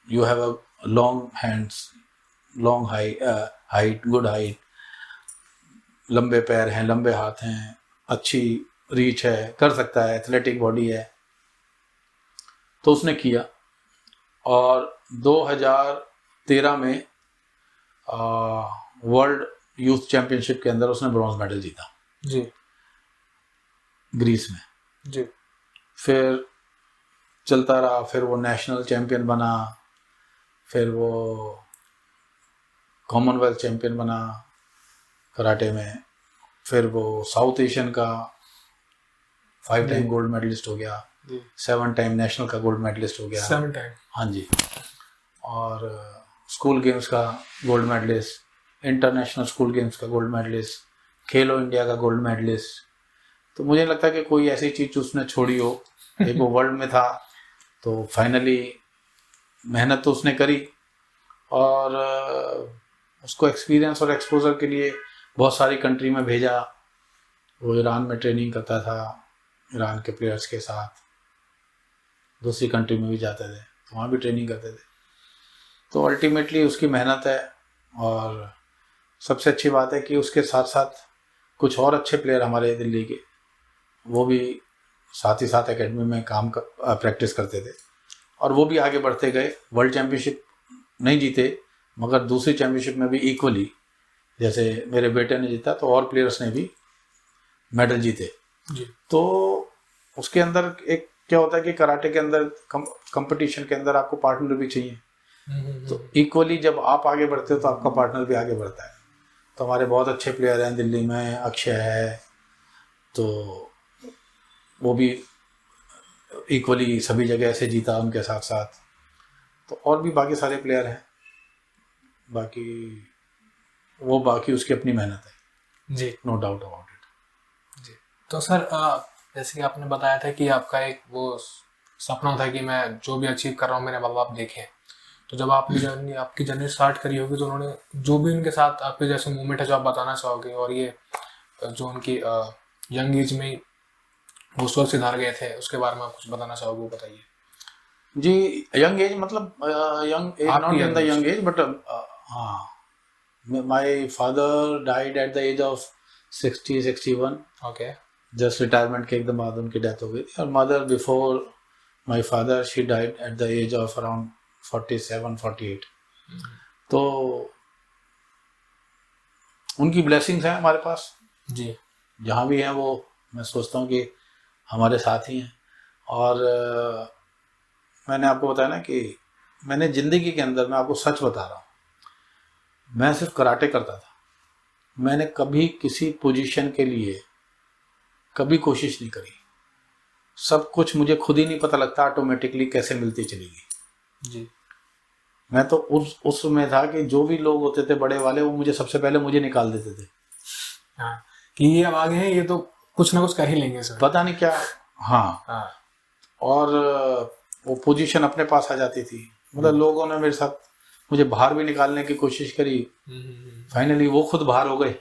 you have a long hands, long height, good height, लंबे पैर हैं, लंबे हाथ हैं, अच्छी रीच है, कर सकता है, एथलेटिक बॉडी है। तो उसने किया और 2013 में वर्ल्ड यूथ चैंपियनशिप के अंदर उसने ब्रॉन्ज मेडल जीता जी, ग्रीस में जी। फिर चलता रहा, फिर वो नेशनल चैंपियन बना, फिर वो कॉमनवेल्थ चैंपियन बना कराटे में, फिर वो साउथ एशियन का 5 टाइम गोल्ड मेडलिस्ट हो गया, 7 टाइम नेशनल का गोल्ड मेडलिस्ट हो गया, 7 टाइम, हाँ जी, और स्कूल गेम्स का gold medallist, international school games का गोल्ड मेडलिस्ट, खेलो इंडिया का गोल्ड मेडलिस्ट। तो मुझे लगता है कि कोई ऐसी चीज़ उसने छोड़ी हो, एक वो वर्ल्ड में था। तो फाइनली मेहनत तो उसने करी और उसको एक्सपीरियंस और एक्सपोजर के लिए बहुत सारी कंट्री में भेजा। वो ईरान में ट्रेनिंग करता था ईरान के प्लेयर्स के साथ, दूसरी कंट्री में भी जाते थे तो वहाँ भी ट्रेनिंग करते थे। तो अल्टीमेटली उसकी मेहनत है और सबसे अच्छी बात है कि उसके साथ साथ कुछ और अच्छे प्लेयर हमारे दिल्ली के, वो भी साथ ही साथ एकेडमी में प्रैक्टिस करते थे और वो भी आगे बढ़ते गए। वर्ल्ड चैम्पियनशिप नहीं जीते मगर दूसरी चैम्पियनशिप में भी इक्वली, जैसे मेरे बेटे ने जीता तो और प्लेयर्स ने भी मेडल जीते जी। तो उसके अंदर एक क्या होता है कि कराटे के अंदर कंपटीशन के अंदर आपको पार्टनर भी चाहिए। तो इक्वली जब आप आगे बढ़ते हो तो आपका पार्टनर भी आगे बढ़ता है। तो हमारे बहुत अच्छे प्लेयर हैं दिल्ली में, अक्षय है, तो वो भी इक्वली सभी जगह ऐसे जीता उनके साथ साथ। तो और भी बाकी सारे प्लेयर हैं, बाकी उसकी अपनी मेहनत है जी, नो डाउट अबाउट इट। जी। तो सर जैसे कि आपने बताया था कि आपका एक वो सपना था कि मैं जो भी अचीव कर रहा हूँ मेरे माँ बाप देखें। तो जब आपकी जर्नी स्टार्ट करी होगी तो उन्होंने जो भी उनके साथ आपके जैसे मूवमेंट है जो आप बताना चाहोगे, और ये जो उनकी यंग एज में वो स्वर्ग सिधार गए थे उसके बारे में आप कुछ बताना चाहोगे, वो बताइए। जी, यंग एज मतलब young age, not in the young age but हाँ, my father died at the age of 61। Okay. Just retirement के एकदम बाद उनकी डेथ हो गई थी। और mother before my father she died at the age of around 47-48। तो उनकी ब्लेसिंग्स हैं हमारे पास जी, जहाँ भी हैं, वो मैं सोचता हूँ कि हमारे साथ ही हैं। और मैंने आपको बताया ना कि मैंने ज़िंदगी के अंदर, मैं आपको सच बता रहा हूँ, मैं सिर्फ कराटे करता था, मैंने कभी किसी पोजीशन के लिए कभी कोशिश नहीं करी। सब कुछ मुझे खुद ही नहीं पता लगता ऑटोमेटिकली कैसे मिलती चली गई। जी। मैं तो उसमें था कि जो भी लोग होते थे बड़े वाले, वो मुझे सबसे पहले मुझे निकाल देते थे। हाँ, कि ये अब आगे हैं, ये तो कुछ ना कुछ कर ही लेंगे सर, पता नहीं क्या। हाँ। और वो पोजीशन अपने पास आ जाती थी। मतलब लोगों ने मेरे साथ मुझे बाहर भी निकालने की कोशिश करी, फाइनली वो खुद बाहर हो गए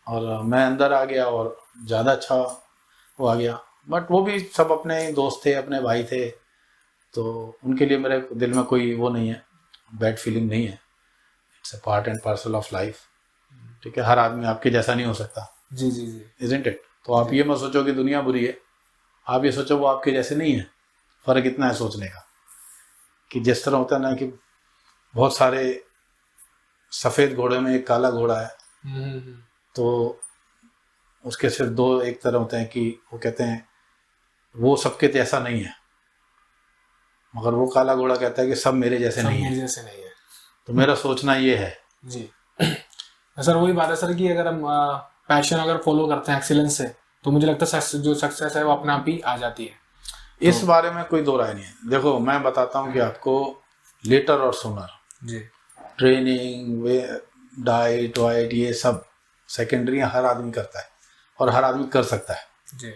और मैं अंदर आ गया और ज़्यादा अच्छा वो आ गया। बट वो भी सब अपने दोस्त थे, अपने भाई थे, तो उनके लिए मेरे दिल में कोई वो नहीं है, बैड फीलिंग नहीं है। It's a part and parcel of life. ठीक है, हर आदमी आपके जैसा नहीं हो सकता। जी जी जी, इजंट इट? तो आप ये मत सोचो कि दुनिया बुरी है, आप ये सोचो वो आपके जैसे नहीं है। फ़र्क इतना है सोचने का कि जिस तरह होता है ना कि बहुत सारे सफ़ेद घोड़े में एक काला घोड़ा है, तो उसके सिर्फ दो एक तरह होते हैं कि वो कहते हैं वो सबके जैसा नहीं है, मगर वो काला घोड़ा कहता है कि सब मेरे जैसे सब नहीं मेरे है। जैसे नहीं है। तो मेरा सोचना ये है। जी सर, वही बात है सर कि अगर हम पैशन अगर फॉलो करते हैं एक्सीलेंस से, तो मुझे लगता है जो सक्सेस है वो अपने आप ही आ जाती है। इस बारे में कोई दो राय नहीं है। देखो मैं बताता हूँ कि आपको लेटर और सुनर, जी ट्रेनिंग, वे डाइट वाइट, ये सब सेकेंडरी हर आदमी करता है और हर आदमी कर सकता है। जी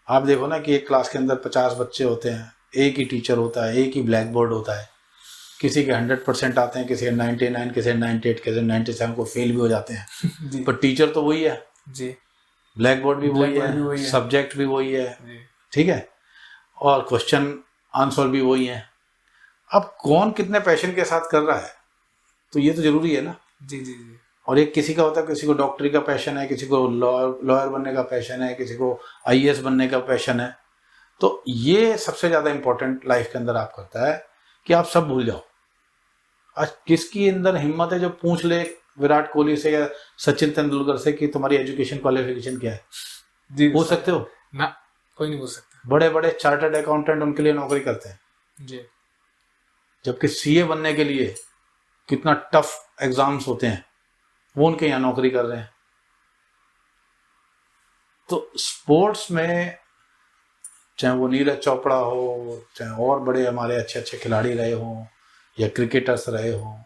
आप देखो ना कि एक क्लास के अंदर 50 बच्चे होते हैं, एक ही टीचर होता है, एक ही ब्लैक बोर्ड होता है, किसी के 100% आते हैं, किसी के 99, किसी के 98, किसी के 97 को फेल भी हो जाते हैं जी पर टीचर तो वही है, जी ब्लैक बोर्ड भी वही Blackboard भी वही है, है। सब्जेक्ट भी वही है, जी ठीक है, और क्वेश्चन आंसर भी वही है। अब कौन कितने पैशन के साथ कर रहा है तो ये तो जरूरी है ना। जी जी जी और एक किसी का होता है, किसी को डॉक्टरी का पैशन है, किसी को लॉयर बनने का पैशन है, किसी को आईएएस बनने का पैशन है। तो ये सबसे ज़्यादा इंपॉर्टेंट लाइफ के अंदर आप करता है कि आप सब भूल जाओ। आज किसकी अंदर हिम्मत है जो पूछ ले विराट कोहली से या सचिन तेंदुलकर से कि तुम्हारी एजुकेशन क्वालिफिकेशन क्या है? जी पूछ सकते हो? ना, कोई नहीं पूछ सकता। बड़े बड़े चार्टर्ड अकाउंटेंट उनके लिए नौकरी करते हैं, जी जबकि सीए बनने के लिए कितना टफ एग्जाम्स होते हैं, वो उनके यहाँ नौकरी कर रहे हैं। तो स्पोर्ट्स में चाहे वो नीरज चोपड़ा हो, चाहे और बड़े हमारे अच्छे अच्छे खिलाड़ी रहे हों या क्रिकेटर्स रहे हों,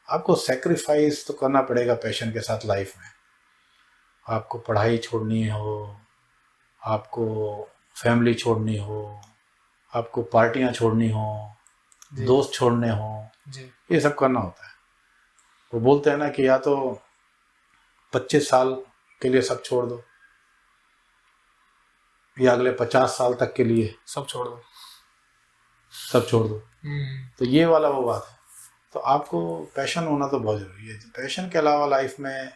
आपको सेक्रीफाइस तो करना पड़ेगा पैशन के साथ लाइफ में। आपको पढ़ाई छोड़नी हो, आपको फैमिली छोड़नी हो, आपको पार्टियां छोड़नी हो, दोस्त छोड़ने हो, जी ये सब करना होता है। वो बोलते हैं ना कि या तो 25 साल के लिए सब छोड़ दो या अगले 50 साल तक के लिए सब छोड़ दो। सब छोड़ दो। तो ये वाला वो बात है। तो आपको पैशन होना तो बहुत जरूरी है। पैशन के अलावा लाइफ में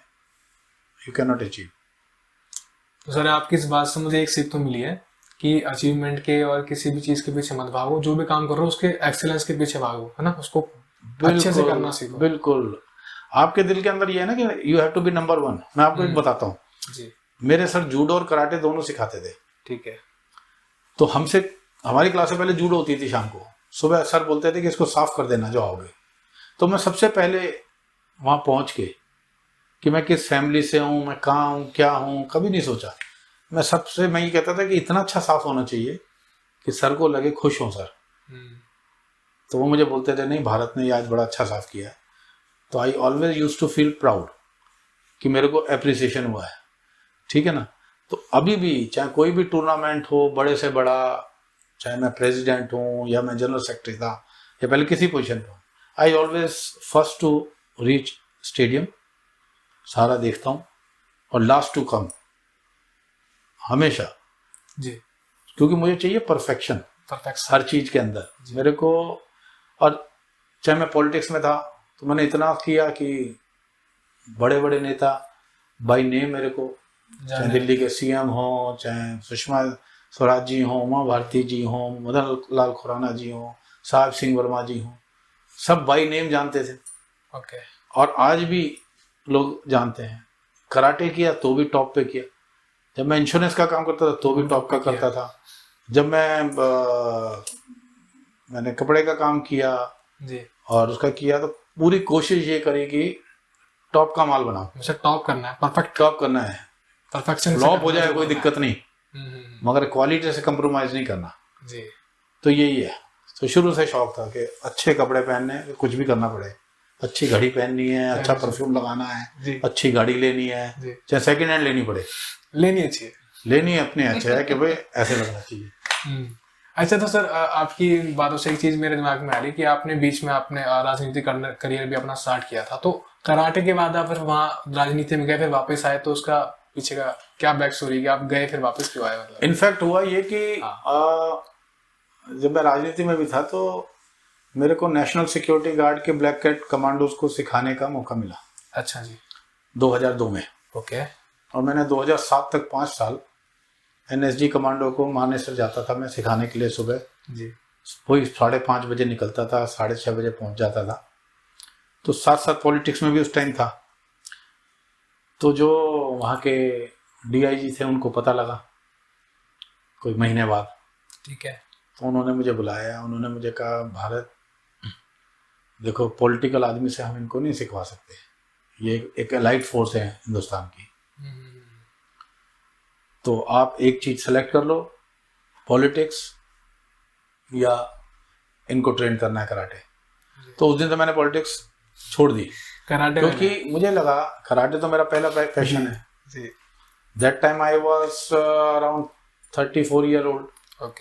यू कैन नॉट अचीव। तो सर आपकी इस बात से मुझे एक सीख तो मिली है कि अचीवमेंट के और किसी भी चीज के पीछे मत भागो, जो भी काम कर रहे हो उसके एक्सीलेंस के पीछे भागो, है ना, उसको अच्छे से करना सीखो। बिल्कुल। आपके दिल के अंदर ये है ना कि you have to be number 1। मैं आपको एक बताता हूँ, जी मेरे सर जूडो और कराटे दोनों सिखाते थे। ठीक है। तो हमसे हमारी क्लास से पहले जूडो होती थी शाम को, सुबह सर बोलते थे कि इसको साफ कर देना जो आओगे। तो मैं सबसे पहले वहाँ पहुँच के कि मैं किस फैमिली से हूँ, मैं कहाँ हूँ, क्या हूँ, कभी नहीं सोचा। मैं ये कहता था कि इतना अच्छा साफ होना चाहिए कि सर को लगे खुश हों सर। तो वो मुझे बोलते थे नहीं भारत ने आज बड़ा अच्छा साफ किया है। तो I always use to feel proud कि मेरे को अप्रिसिएशन हुआ है, ठीक है ना। तो अभी भी चाहे कोई भी टूर्नामेंट हो, बड़े से बड़ा, चाहे मैं प्रेसिडेंट हूँ या मैं जनरल सेक्रेटरी था या पहले किसी पोजीशन पर, I always first to reach stadium, सारा देखता हूँ, और लास्ट टू कम हमेशा जी। क्योंकि मुझे चाहिए परफेक्शन हर चीज के अंदर मेरे को। और चाहे मैं पॉलिटिक्स में था तो मैंने इतना किया कि बड़े बड़े नेता बाय नेम मेरे को, चाहे दिल्ली के सीएम हो, चाहे सुषमा स्वराज जी हो, उमा भारती जी हो, मदन लाल खुराना जी हो, साहिब सिंह वर्मा जी हो, सब बाय नेम जानते थे। ओके। और आज भी लोग जानते हैं। कराटे किया तो भी टॉप पे किया, जब मैं इंश्योरेंस का काम करता था तो भी टॉप का करता था, जब मैंने कपड़े का काम किया जी और उसका किया तो पूरी कोशिश ये करी कि टॉप का माल बनाओ। मुझे टॉप करना है, परफेक्ट टॉप करना है, परफेक्शन। फ्लॉप हो जाए कोई दिक्कत नहीं, मगर क्वालिटी से कंप्रोमाइज नहीं करना। जी। तो यही है। तो शुरू से शौक था कि अच्छे कपड़े पहनने, कुछ भी करना पड़े, अच्छी घड़ी पहननी है, अच्छा परफ्यूम लगाना है, अच्छी गाड़ी लेनी है, चाहे सेकंड हैंड लेनी पड़े, लेनी अच्छी है, लेनी अपने अच्छा है कि भाई ऐसे लगना चाहिए। अच्छा। तो सर आपकी बातों से एक चीज मेरे दिमाग में आ रही कि आपने बीच में आपने राजनीति करियर भी अपना स्टार्ट किया था, तो कराटे के बाद आप फिर वहाँ राजनीति में गए, फिर वापस आए, तो उसका पीछे का क्या बैक स्टोरी कि आप गए फिर वापस क्यों आए? मतलब इनफैक्ट हुआ ये कि जब मैं राजनीति में भी था तो मेरे को नेशनल सिक्योरिटी गार्ड के ब्लैक कैट कमांडोज को सिखाने का मौका मिला। अच्छा जी। 2002 में। ओके। और मैंने 2007 तक 5 साल एनएसजी कमांडो को मानेसर जाता था मैं सिखाने के लिए। सुबह जी वही 5:30 बजे निकलता था, 6:30 बजे पहुंच जाता था। तो साथ साथ पॉलिटिक्स में भी उस टाइम था। तो जो वहाँ के डीआईजी थे उनको पता लगा कोई महीने बाद। ठीक है। तो उन्होंने मुझे बुलाया, उन्होंने मुझे कहा भारत देखो पॉलिटिकल आदमी से हम इनको नहीं सिखवा सकते, ये एक एलाइट फोर्स है हिंदुस्तान की, तो आप एक चीज सेलेक्ट कर लो, पॉलिटिक्स या इनको ट्रेन करना है कराटे। तो उस दिन तो मैंने पॉलिटिक्स छोड़ दी कराटे क्योंकि मुझे लगा कराटे तो मेरा पहला पैशन है। That time I was around 34 year old.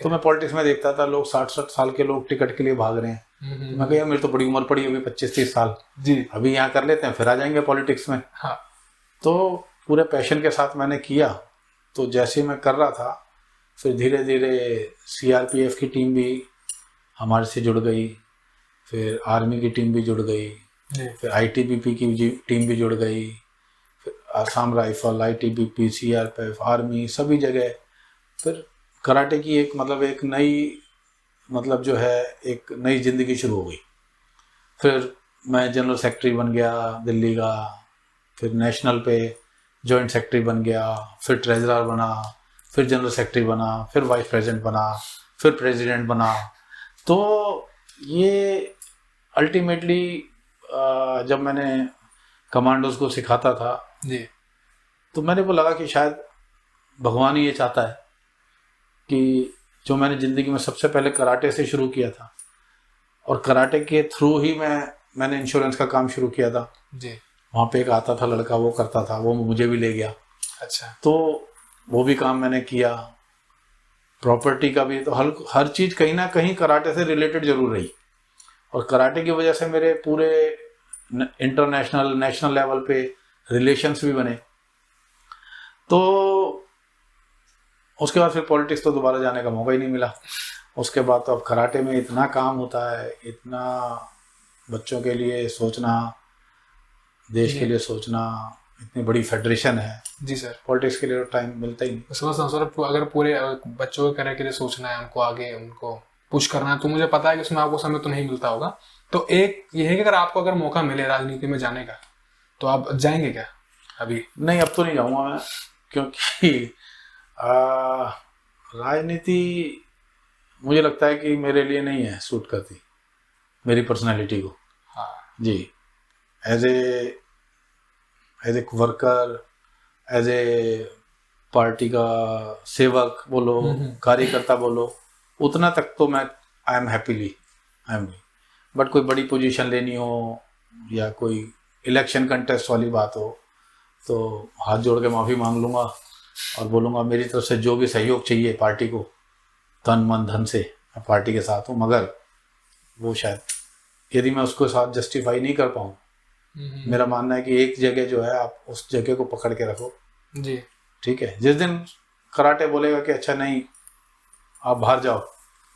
तो मैं पॉलिटिक्स में देखता था लोग 60-60 साल के लोग टिकट के लिए भाग रहे हैं। तो मैं कहा यार मेरी तो बड़ी उम्र पड़ी, अभी 25-30 साल जी, अभी यहाँ कर लेते हैं, फिर आ जाएंगे पॉलिटिक्स में। हाँ। तो पूरे पैशन के साथ मैंने किया। तो जैसे मैं कर रहा था फिर धीरे धीरे सीआरपीएफ की टीम भी हमारे से जुड़ गई, फिर आर्मी की टीम भी जुड़ गई, फिर आईटीबीपी की टीम भी जुड़ गई, फिर Assam rifle, ITBP, CRPF, army, सभी जगह फिर कराटे की एक नई जो है एक नई जिंदगी शुरू हो गई। फिर मैं जनरल सेक्रेटरी बन गया दिल्ली का, फिर नेशनल पे जॉइंट सेक्रेटरी बन गया, फिर ट्रेजरर बना, फिर जनरल सेक्रेटरी बना, फिर वाइस प्रेसिडेंट बना, फिर प्रेसिडेंट बना। तो ये अल्टीमेटली जब मैंने कमांडोज को सिखाता था जी, तो मैंने को लगा कि शायद भगवान ही ये चाहता है कि जो मैंने ज़िंदगी में सबसे पहले कराटे से शुरू किया था और कराटे के थ्रू ही मैंने इंश्योरेंस का काम शुरू किया था जी। वहाँ पे एक आता था लड़का, वो करता था, वो मुझे भी ले गया। अच्छा। तो वो भी काम मैंने किया, प्रॉपर्टी का भी। तो हर चीज़ कहीं ना कहीं कराटे से रिलेटेड जरूर रही और कराटे की वजह से मेरे पूरे इंटरनेशनल नेशनल लेवल पे रिलेशंस भी बने। तो उसके बाद फिर पॉलिटिक्स तो दोबारा जाने का मौका ही नहीं मिला। उसके बाद तो अब कराटे में इतना काम होता है, इतना बच्चों के लिए सोचना, देश के लिए सोचना, इतनी बड़ी फेडरेशन है। जी सर। पॉलिटिक्स के लिए टाइम मिलता ही नहीं। समझ सर, अगर पूरे बच्चों के करियर के लिए सोचना है, हमको आगे उनको पुश करना है, तो मुझे पता है कि उसमें आपको समय तो नहीं मिलता होगा। तो एक ये है कि अगर मौका मिले राजनीति में जाने का तो आप जाएंगे क्या? अभी नहीं, अब तो नहीं जाऊंगा मैं, क्योंकि राजनीति मुझे लगता है कि मेरे लिए नहीं है सूट करती, मेरी पर्सनालिटी को। हाँ जी, as a worker, as a party का सेवक बोलो, कार्यकर्ता बोलो, उतना तक तो मैं आई एम हैप्पीली बट कोई बड़ी पोजीशन लेनी हो या कोई इलेक्शन कंटेस्ट वाली बात हो तो हाथ जोड़ के माफ़ी मांग लूँगा और बोलूँगा मेरी तरफ से जो भी सहयोग चाहिए पार्टी को, तन मन धन से मैं पार्टी के साथ हूँ। मगर वो शायद यदि मैं उसको साथ जस्टिफाई नहीं कर पाऊँ, मेरा मानना है कि एक जगह जो है आप उस जगह को पकड़ के रखो जी, ठीक है। जिस दिन कराटे बोलेगा कि अच्छा नहीं आप बाहर जाओ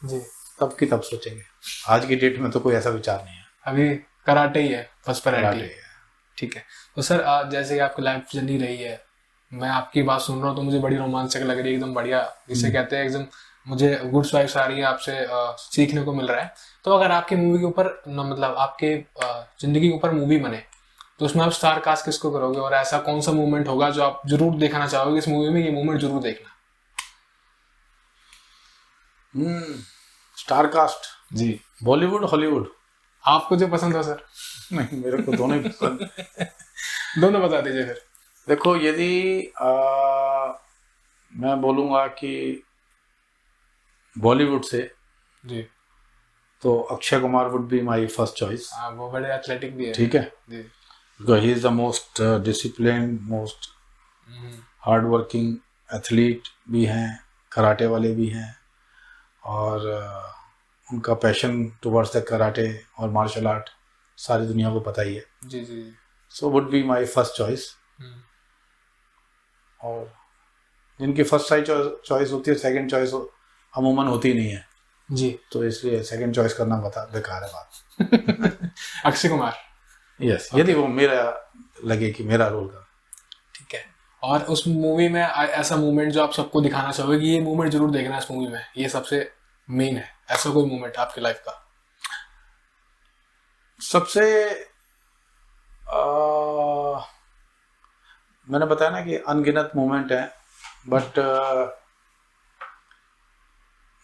जी, तब की तब सोचेंगे। आज की डेट में तो कोई ऐसा विचार नहीं है, अभी कराटे ही है फर्स्ट प्रायोरिटी। कराटे है। ठीक है। तो सर जैसे कि आपकी लाइफ जर्नी रही है, मैं आपकी बात सुन रहा हूँ तो मुझे बड़ी रोमांचक लग रही है, एकदम बढ़िया, जिसे कहते हैं एकदम मुझे गुड वाइब्स आ रही है आपसे, सीखने को मिल रहा है। तो अगर आपकी मूवी के ऊपर आपके जिंदगी के ऊपर मूवी बने तो उसमें आप स्टार कास्ट किसको करोगे और ऐसा कौन सा मूवमेंट होगा जो आप जरूर देखना चाहोगे इस मूवी में, ये मूवमेंट जरूर देखना? स्टार कास्ट जी, बॉलीवुड हॉलीवुड आपको जो पसंद हो सर। नहीं, मेरे को दोनों ही पसंद। दोनों बता दीजिए फिर। देखो यदि मैं बोलूँगा कि बॉलीवुड से जी, तो Akshay Kumar would be my first choice. हाँ वो बड़े एथलेटिक भी है। ठीक है, जी, because he is the most discipline, most hard working athlete भी हैं, कराटे वाले भी हैं और उनका पैशन टुवर्ड्स द कराटे और मार्शल आर्ट सारी दुनिया को पता ही है। जी, जी, so would be my first choice. और जिनकी फर्स्ट चॉइस होती है सेकंड चॉइस अमूमन होती नहीं है जी, तो इसलिए सेकंड चॉइस करना बेकार है बात। अक्षय कुमार। यस, यदि वो मेरा लगे कि मेरा रोल कर। ठीक है। और उस मूवी में ऐसा मूवमेंट जो आप सबको दिखाना चाहोगे कि ये मूवमेंट जरूर देखना इस मूवी में, ये सबसे मेन है, ऐसा कोई मूवमेंट आपकी लाइफ का? सबसे मैंने बताया ना कि अनगिनत मोमेंट है, बट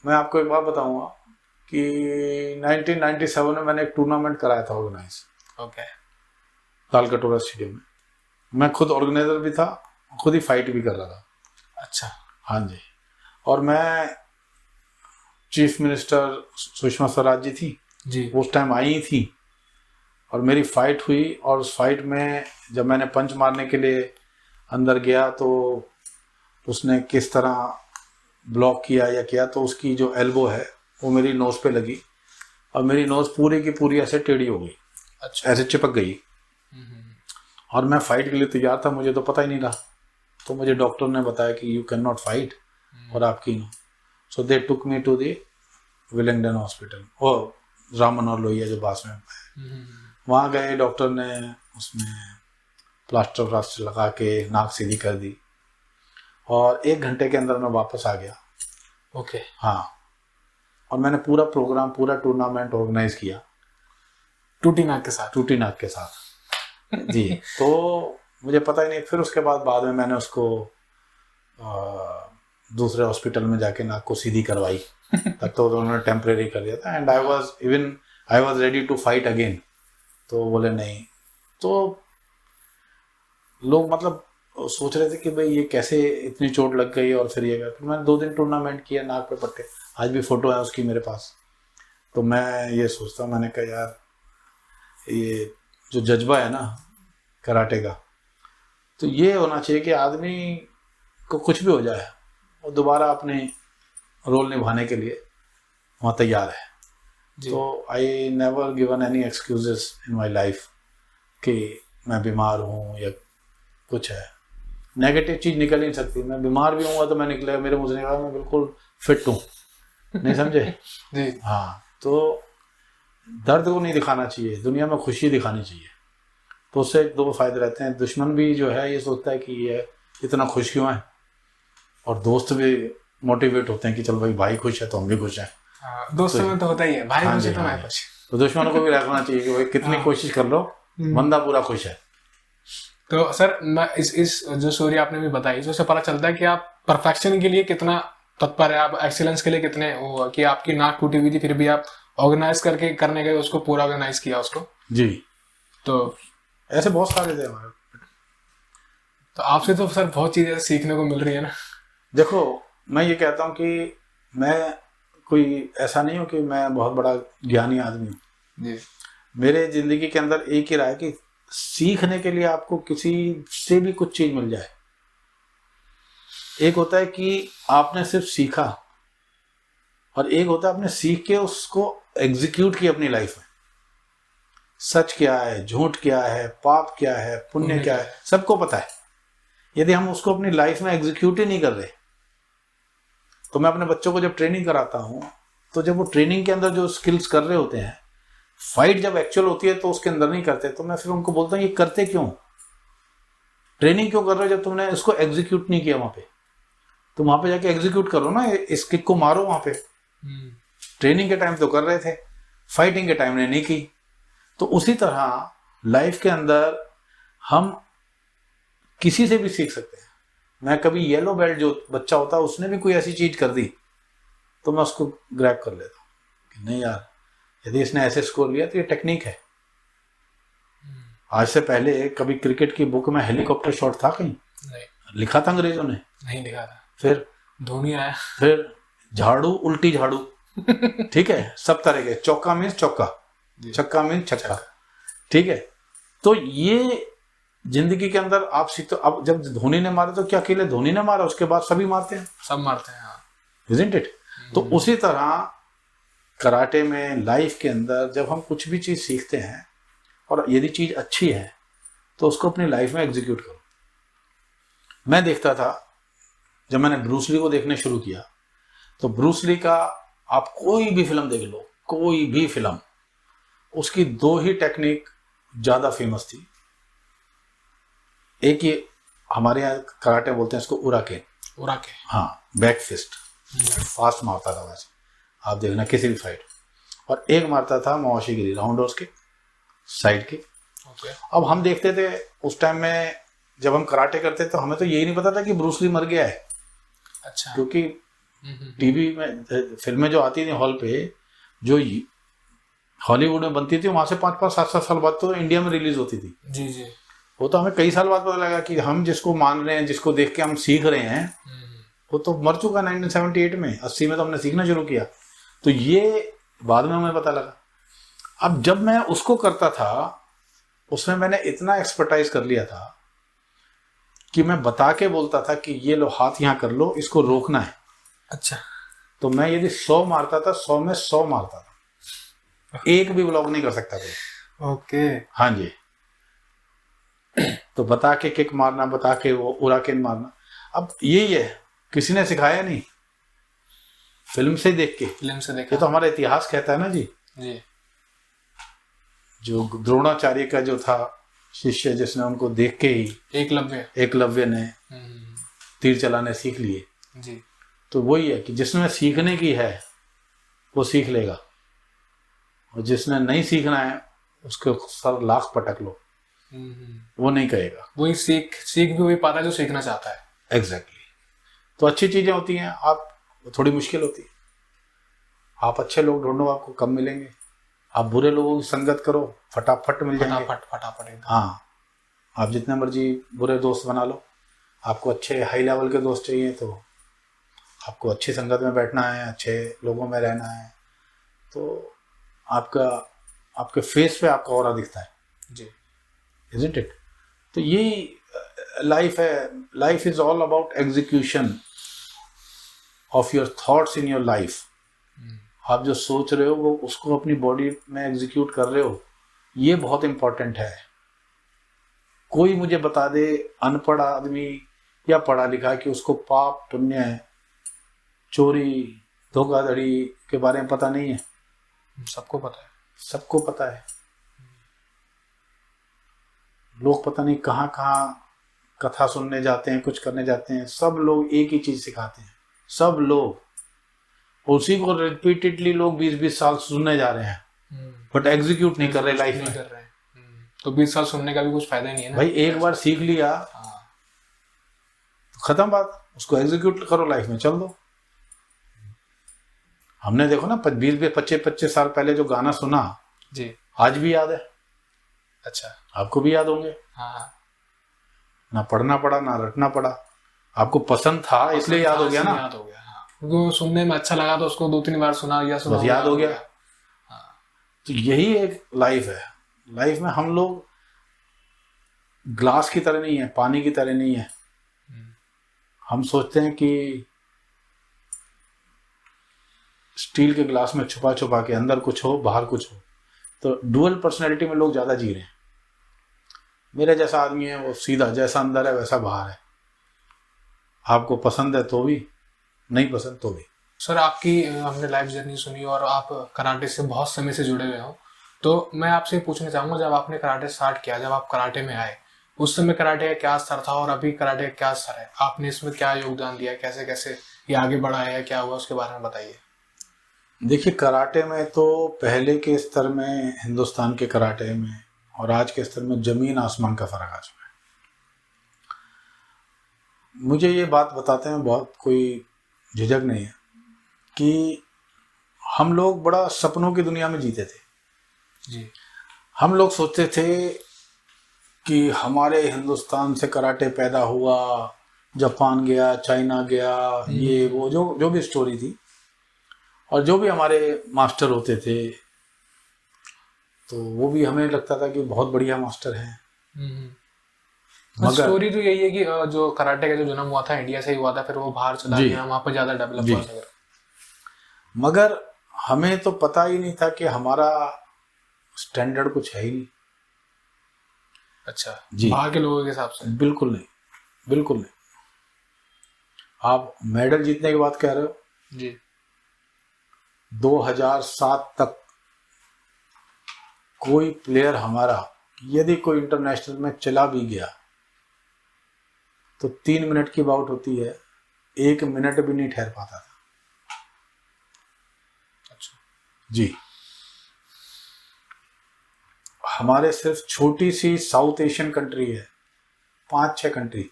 मैं आपको एक बात बताऊंगा कि 1997 में मैंने एक टूर्नामेंट कराया था ऑर्गेनाइज, ओके। तालकटोरा स्टेडियम में। मैं खुद ऑर्गेनाइजर भी था, खुद ही फाइट भी कर रहा था। अच्छा। हाँ जी। और मैं चीफ मिनिस्टर सुषमा स्वराज जी थी जी। उस टाइम आई थी, और मेरी फाइट हुई। और उस फाइट में जब मैंने पंच मारने के लिए अंदर गया तो उसने किस तरह ब्लॉक किया या किया, तो उसकी जो एल्बो है वो मेरी नोज पे लगी और मेरी नोज पूरी की पूरी ऐसे टेढ़ी हो गई। अच्छा। ऐसे चिपक गई। और मैं फाइट के लिए तैयार था, मुझे तो पता ही नहीं रहा। तो मुझे डॉक्टर ने बताया कि यू कैन नॉट फाइट और आपकी no. So they took me to the Willingdon hospital, और राम मनोहर लोहिया जो पास में है, वहाँ गए। डॉक्टर ने उसमें प्लास्टर व्लास्टर लगा के नाक सीधी कर दी, और 1 घंटे के अंदर मैं वापस आ गया। ओके। हाँ। और मैंने पूरा प्रोग्राम, पूरा टूर्नामेंट ऑर्गेनाइज किया टूटी नाक के साथ। टूटी नाक के साथ जी। तो मुझे पता ही नहीं। फिर उसके बाद में मैंने उसको दूसरे हॉस्पिटल में जाके नाक को सीधी करवाई। तब तो उन्होंने टेम्परेरी कर दिया था, and I was ready to fight again. तो बोले नहीं। तो लोग मतलब सोच रहे थे कि भाई ये कैसे इतनी चोट लग गई, और फिर ये कर। फिर मैंने 2 दिन टूर्नामेंट किया, नाक पे पट्टे, आज भी फोटो है उसकी मेरे पास। तो मैं ये सोचता हूँ, मैंने कहा यार ये जो जज्बा है ना कराटे का, तो ये होना चाहिए कि आदमी को कुछ भी हो जाए और दोबारा अपने रोल निभाने के लिए वहाँ तैयार है। तो I never given any excuses in my life कि मैं बीमार हूँ या कुछ है। नेगेटिव चीज़ निकल नहीं सकती। मैं बीमार भी हूँ तो मैं निकलेगा, मेरे मुझे निकला मैं बिल्कुल फिट हूँ। नहीं समझे? जी। हाँ। तो दर्द को नहीं दिखाना चाहिए, दुनिया में खुशी दिखानी चाहिए। तो उससे 2 फायदे रहते हैं। दुश्मन भी जो है ये सोचता है कि ये इतना खुश क्यों है, और दोस्त भी मोटिवेट होते हैं कि चल भाई खुश है तो हम भी खुश हैं। दोस्तों में तो होता ही है, भाई खुश है तो मैं खुश। तो दुश्मनों को भी रखना चाहिए कि भाई कितनी कोशिश कर लो, बंदा पूरा खुश है। तो सर मैं इस जो स्टोरी आपने भी बताई, उससे पता चलता है कि आप परफेक्शन के लिए कितना तत्पर है, आप एक्सीलेंस के लिए कितने वो, कि आपकी नाक टूटी हुई थी फिर भी आप ऑर्गेनाइज करने गए, उसको पूरा ऑर्गेनाइज किया उसको। जी। तो ऐसे बहुत सारे थे हमारे। तो आपसे तो सर बहुत चीजें सीखने को मिल रही है ना। देखो मैं ये कहता हूँ कि मैं कोई ऐसा नहीं हूँ कि मैं बहुत बड़ा ज्ञानी आदमी हूँ जी। मेरे जिंदगी के अंदर एक ही राय है कि सीखने के लिए आपको किसी से भी कुछ चीज मिल जाए। एक होता है कि आपने सिर्फ सीखा, और एक होता है आपने सीख के उसको एग्जीक्यूट किया अपनी लाइफ में। सच क्या है, झूठ क्या है, पाप क्या है, पुण्य क्या है, सबको पता है। यदि हम उसको अपनी लाइफ में एग्जीक्यूट ही नहीं कर रहे, तो मैं अपने बच्चों को जब ट्रेनिंग कराता हूं, तो जब वो ट्रेनिंग के अंदर जो स्किल्स कर रहे होते हैं, फाइट जब एक्चुअल होती है तो उसके अंदर नहीं करते। तो मैं फिर उनको बोलता हूँ ये करते क्यों, ट्रेनिंग क्यों कर रहे हो जब तुमने इसको एग्जीक्यूट नहीं किया वहां पे। तो वहां पे जाके एग्जीक्यूट करो ना, इस किक को मारो वहां पे। ट्रेनिंग के टाइम तो कर रहे थे, फाइटिंग के टाइम ने नहीं की। तो उसी तरह लाइफ के अंदर हम किसी से भी सीख सकते हैं। मैं कभी येलो बेल्ट जो बच्चा होता है उसने भी कोई ऐसी चीज कर दी तो मैं उसको ग्रैब कर लेता हूँ कि नहीं यार, यदि इसने ऐसे स्कोर लिया तो ये टेक्निक है। आज से पहले कभी क्रिकेट की बुक में हेलीकॉप्टर शॉट था कहीं? नहीं लिखा था अंग्रेजों ने? नहीं लिखा था। फिर धोनी आया, फिर झाड़ू, उल्टी झाड़ू, ठीक है, सब तरह के। चौका मीन्स चौका, छक्का मीन्स छक्का, ठीक है। तो ये जिंदगी के अंदर आप सीखते। अब जब धोनी ने मारा तो क्या अकेले धोनी ने मारा, उसके बाद सभी मारते हैं, सब मारते हैं। Isn't it? तो उसी तरह कराटे में, लाइफ के अंदर जब हम कुछ भी चीज सीखते हैं और यदि चीज अच्छी है तो उसको अपनी लाइफ में एग्जीक्यूट करो। मैं देखता था जब मैंने ब्रूस ली को देखने शुरू किया, तो ब्रूस ली का आप कोई भी फिल्म देख लो, कोई भी फिल्म, उसकी 2 ही टेक्निक ज्यादा फेमस थी। एक ये हमारे यहाँ कराटे बोलते हैं इसको उराके, हाँ, बैक फिस्ट, फास्ट मारता था वैसे, आप देखना किसी भी फाइट। और एक मारता था माओशिगिरी, राउंडर्स के साइड के। अब हम देखते थे उस टाइम में जब हम कराटे करते तो हमें तो यही नहीं पता था कि ब्रूस ली मर गया है। अच्छा। क्योंकि टीवी में फिल्में जो आती थी हॉल पे, जो हॉलीवुड में बनती थी, वहां से 5-5, 7-7 साल बाद तो इंडिया में रिलीज होती थी। जी जी। वो तो हमें कई साल बाद पता लगा कि हम जिसको मान रहे हैं, जिसको देख के हम सीख रहे हैं, वो तो मर चुका 1978 में। 80 में तो हमने सीखना शुरू किया, तो ये बाद में हमें पता लगा। अब जब मैं उसको करता था, उसमें मैंने इतना एक्सपर्टाइज कर लिया था कि मैं बता के बोलता था कि ये लो हाथ यहाँ कर लो, इसको रोकना है। अच्छा। तो मैं यदि 100 मारता था, 100 में 100 मारता था, एक भी ब्लॉक नहीं कर सकता कोई। ओके। हाँ जी। तो बता के किक मारना, बता के वो उड़ा के मारना। अब यही है, किसी ने सिखाया नहीं, फिल्म से देख के। फिल्म से देखा। ये तो हमारा इतिहास कहता है ना जी। जी। जो द्रोणाचार्य का जो था शिष्य, जिसने उनको देख के ही एकलव्य ने तीर चलाने सीख लिए। जी। तो वही है कि जिसने सीखने की है वो सीख लेगा, और जिसने नहीं सीखना है उसके सर लाख पटक लो, वो नहीं कहेगा। वही सीख भी वही पाता है जो सीखना चाहता है। एग्जैक्टली। तो अच्छी चीजें होती हैं, आप थोड़ी मुश्किल होती है। आप अच्छे लोग ढूंढो, आपको कम मिलेंगे। आप बुरे लोगों की संगत करो, फटाफट मिल जाएंगे। फटाफट। हाँ, आप जितने मर्जी बुरे दोस्त बना लो, आपको अच्छे हाई लेवल के दोस्त चाहिए तो आपको अच्छी संगत में बैठना है, अच्छे लोगों में रहना है, तो आपके फेस पे आपका ऑरा दिखता है जी। Isn't it? तो यही लाइफ है। Life is all about execution of your thoughts in your life. आप जो सोच रहे हो वो उसको अपनी बॉडी में एग्जीक्यूट कर रहे हो, ये बहुत इंपॉर्टेंट है। कोई मुझे बता दे, अनपढ़ आदमी या पढ़ा लिखा, कि उसको पाप पुण्य, चोरी, धोखाधड़ी के बारे में पता नहीं है। सबको पता है। सबको पता है। लोग पता नहीं कहाँ कहाँ कथा सुनने जाते हैं, कुछ करने जाते हैं, सब लोग एक ही चीज सिखाते हैं, सब लोग उसी को रिपीटेडली लोग 20-20 साल सुनने जा रहे हैं, बट एग्जीक्यूट नहीं कर रहे लाइफ में। कर रहे हैं। तो 20 साल सुनने का भी कुछ फायदा ही नहीं है ना भाई। एक बार सीख लिया तो खत्म बात, उसको एग्जीक्यूट करो, लाइफ में चल दो। हमने देखो ना 20-25 साल पहले जो गाना सुना जी, आज भी याद है। अच्छा, आपको भी याद होंगे। हाँ। ना पढ़ना पड़ा, ना रटना पड़ा, आपको पसंद था इसलिए याद हो गया ना। याद हो गया, हाँ। वो सुनने में अच्छा लगा तो उसको 2-3 बार सुना या बस याद हो गया। तो यही एक लाइफ है। लाइफ में हम लोग ग्लास की तरह नहीं है, पानी की तरह नहीं है। हम सोचते हैं कि स्टील के ग्लास में छुपा छुपा के अंदर कुछ हो, बाहर कुछ हो। तो डुअल पर्सनैलिटी में लोग ज्यादा जी रहे हैं। मेरे जैसा आदमी है वो सीधा, जैसा अंदर है वैसा बाहर है। आपको पसंद है तो भी, नहीं पसंद तो भी। सर, आपकी हमने लाइफ जर्नी सुनी और आप कराटे से बहुत समय से जुड़े हुए हो, तो मैं आपसे पूछना चाहूंगा, जब आपने कराटे स्टार्ट किया, जब आप कराटे में आए, उस समय कराटे का क्या स्तर था और अभी कराटे का क्या स्तर है? आपने इसमें क्या योगदान दिया, कैसे कैसे ये आगे बढ़ा है, क्या हुआ, उसके बारे में बताइए। देखिए, कराटे में तो पहले के स्तर में, हिंदुस्तान के कराटे में और आज के स्तर में जमीन आसमान का फर्क आ चुका है। मुझे ये बात बताते हैं बहुत कोई झिझक नहीं है कि हम लोग बड़ा सपनों की दुनिया में जीते थे जी। हम लोग सोचते थे कि हमारे हिंदुस्तान से कराटे पैदा हुआ, जापान गया, चाइना गया, ये वो जो भी स्टोरी थी, और जो भी हमारे मास्टर होते थे, तो वो भी हमें लगता था कि बहुत बढ़िया मास्टर हैं। मगर स्टोरी तो यही है कि जो कराटे का जो जन्म हुआ था इंडिया से ही हुआ था, फिर वो बाहर चला गया, वहां पर ज्यादा डेवलप हुआ। मगर हमें तो पता ही नहीं था कि हमारा स्टैंडर्ड कुछ है ही नहीं। अच्छा जी। बाहर के लोगों के हिसाब से? बिल्कुल नहीं, बिल्कुल नहीं। आप मेडल जीतने की बात कह रहे हो जी। 2007 तक कोई प्लेयर हमारा यदि कोई इंटरनेशनल में चला भी गया तो 3 मिनट की बाउट होती है, 1 मिनट भी नहीं ठहर पाता था। अच्छा जी। हमारे सिर्फ छोटी सी साउथ एशियन कंट्री है, 5-6 कंट्री।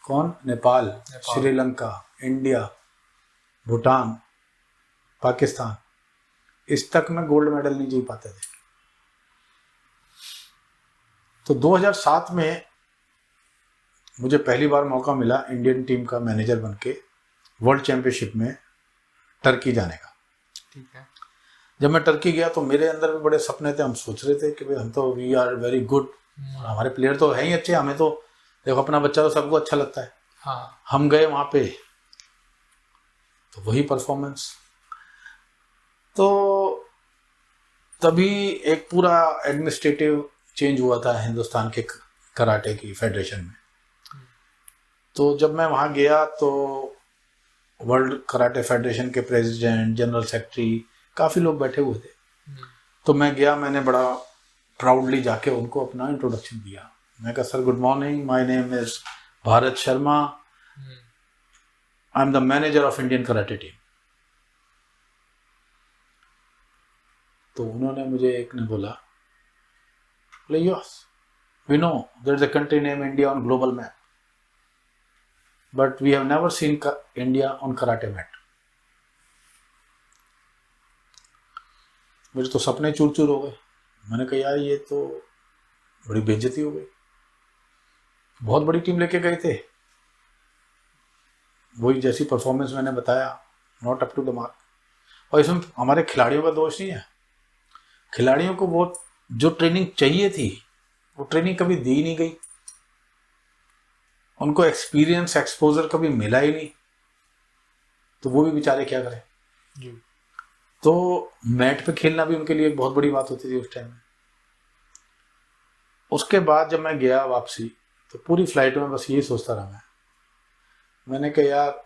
कौन? नेपाल, श्रीलंका, इंडिया, भूटान, पाकिस्तान, इस तक में गोल्ड मेडल नहीं जीत पाते थे। तो 2007 में मुझे पहली बार मौका मिला इंडियन टीम का मैनेजर बनके वर्ल्ड चैंपियनशिप में टर्की जाने का। ठीक है। जब मैं टर्की गया तो मेरे अंदर भी बड़े सपने थे। हम सोच रहे थे कि भाई हम तो वी आर वेरी गुड, हमारे प्लेयर तो है ही अच्छे, हमें तो देखो अपना बच्चा तो सबको अच्छा लगता है। हाँ। हम गए वहाँ पे तो वही परफॉर्मेंस। तो तभी एक पूरा एडमिनिस्ट्रेटिव चेंज हुआ था हिंदुस्तान के कराटे की फेडरेशन में। तो जब मैं वहाँ गया तो वर्ल्ड कराटे फेडरेशन के प्रेसिडेंट, जनरल सेक्रेटरी, काफ़ी लोग बैठे हुए थे। तो मैं गया, मैंने बड़ा प्राउडली जाके उनको अपना इंट्रोडक्शन दिया। मैं कहा, sir good morning, my name is Bharat Sharma, I am the manager of Indian karate team. तो उन्होंने मुझे एक ने बोला, yes we know there is a country name India on global map, but we have never seen India on karate mat. मेरे तो सपने चूर चूर हो गए। मैंने कहा यार ये तो बड़ी बेइज्जती हो गई। बहुत बड़ी टीम लेके गए थे, वही जैसी परफॉर्मेंस मैंने बताया, not up to the mark. और इसमें हमारे खिलाड़ियों का दोष नहीं है। खिलाड़ियों को वो जो ट्रेनिंग चाहिए थी वो ट्रेनिंग कभी दी नहीं गई, उनको एक्सपीरियंस, एक्सपोजर कभी मिला ही नहीं। तो वो भी बेचारे क्या करें जी। तो मैट पे खेलना भी उनके लिए एक बहुत बड़ी बात होती थी उस टाइम में। उसके बाद जब मैं गया वापसी तो पूरी फ्लाइट में बस यही सोचता रहा मैंने कहा यार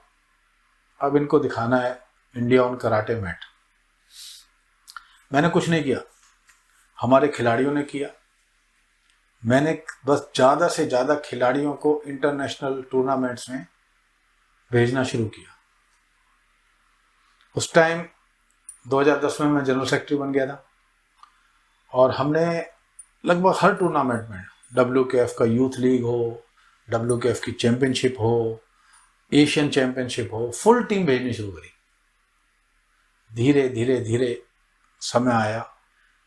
अब इनको दिखाना है इंडिया ऑन कराटे मैट। मैंने कुछ नहीं किया, हमारे खिलाड़ियों ने किया। मैंने बस ज़्यादा से ज़्यादा खिलाड़ियों को इंटरनेशनल टूर्नामेंट्स में भेजना शुरू किया। उस टाइम 2010 में मैं जनरल सेक्रेटरी बन गया था और हमने लगभग हर टूर्नामेंट में, WKF का यूथ लीग हो, WKF की चैंपियनशिप हो, एशियन चैंपियनशिप हो, फुल टीम भेजनी शुरू करी। धीरे धीरे धीरे समय आया।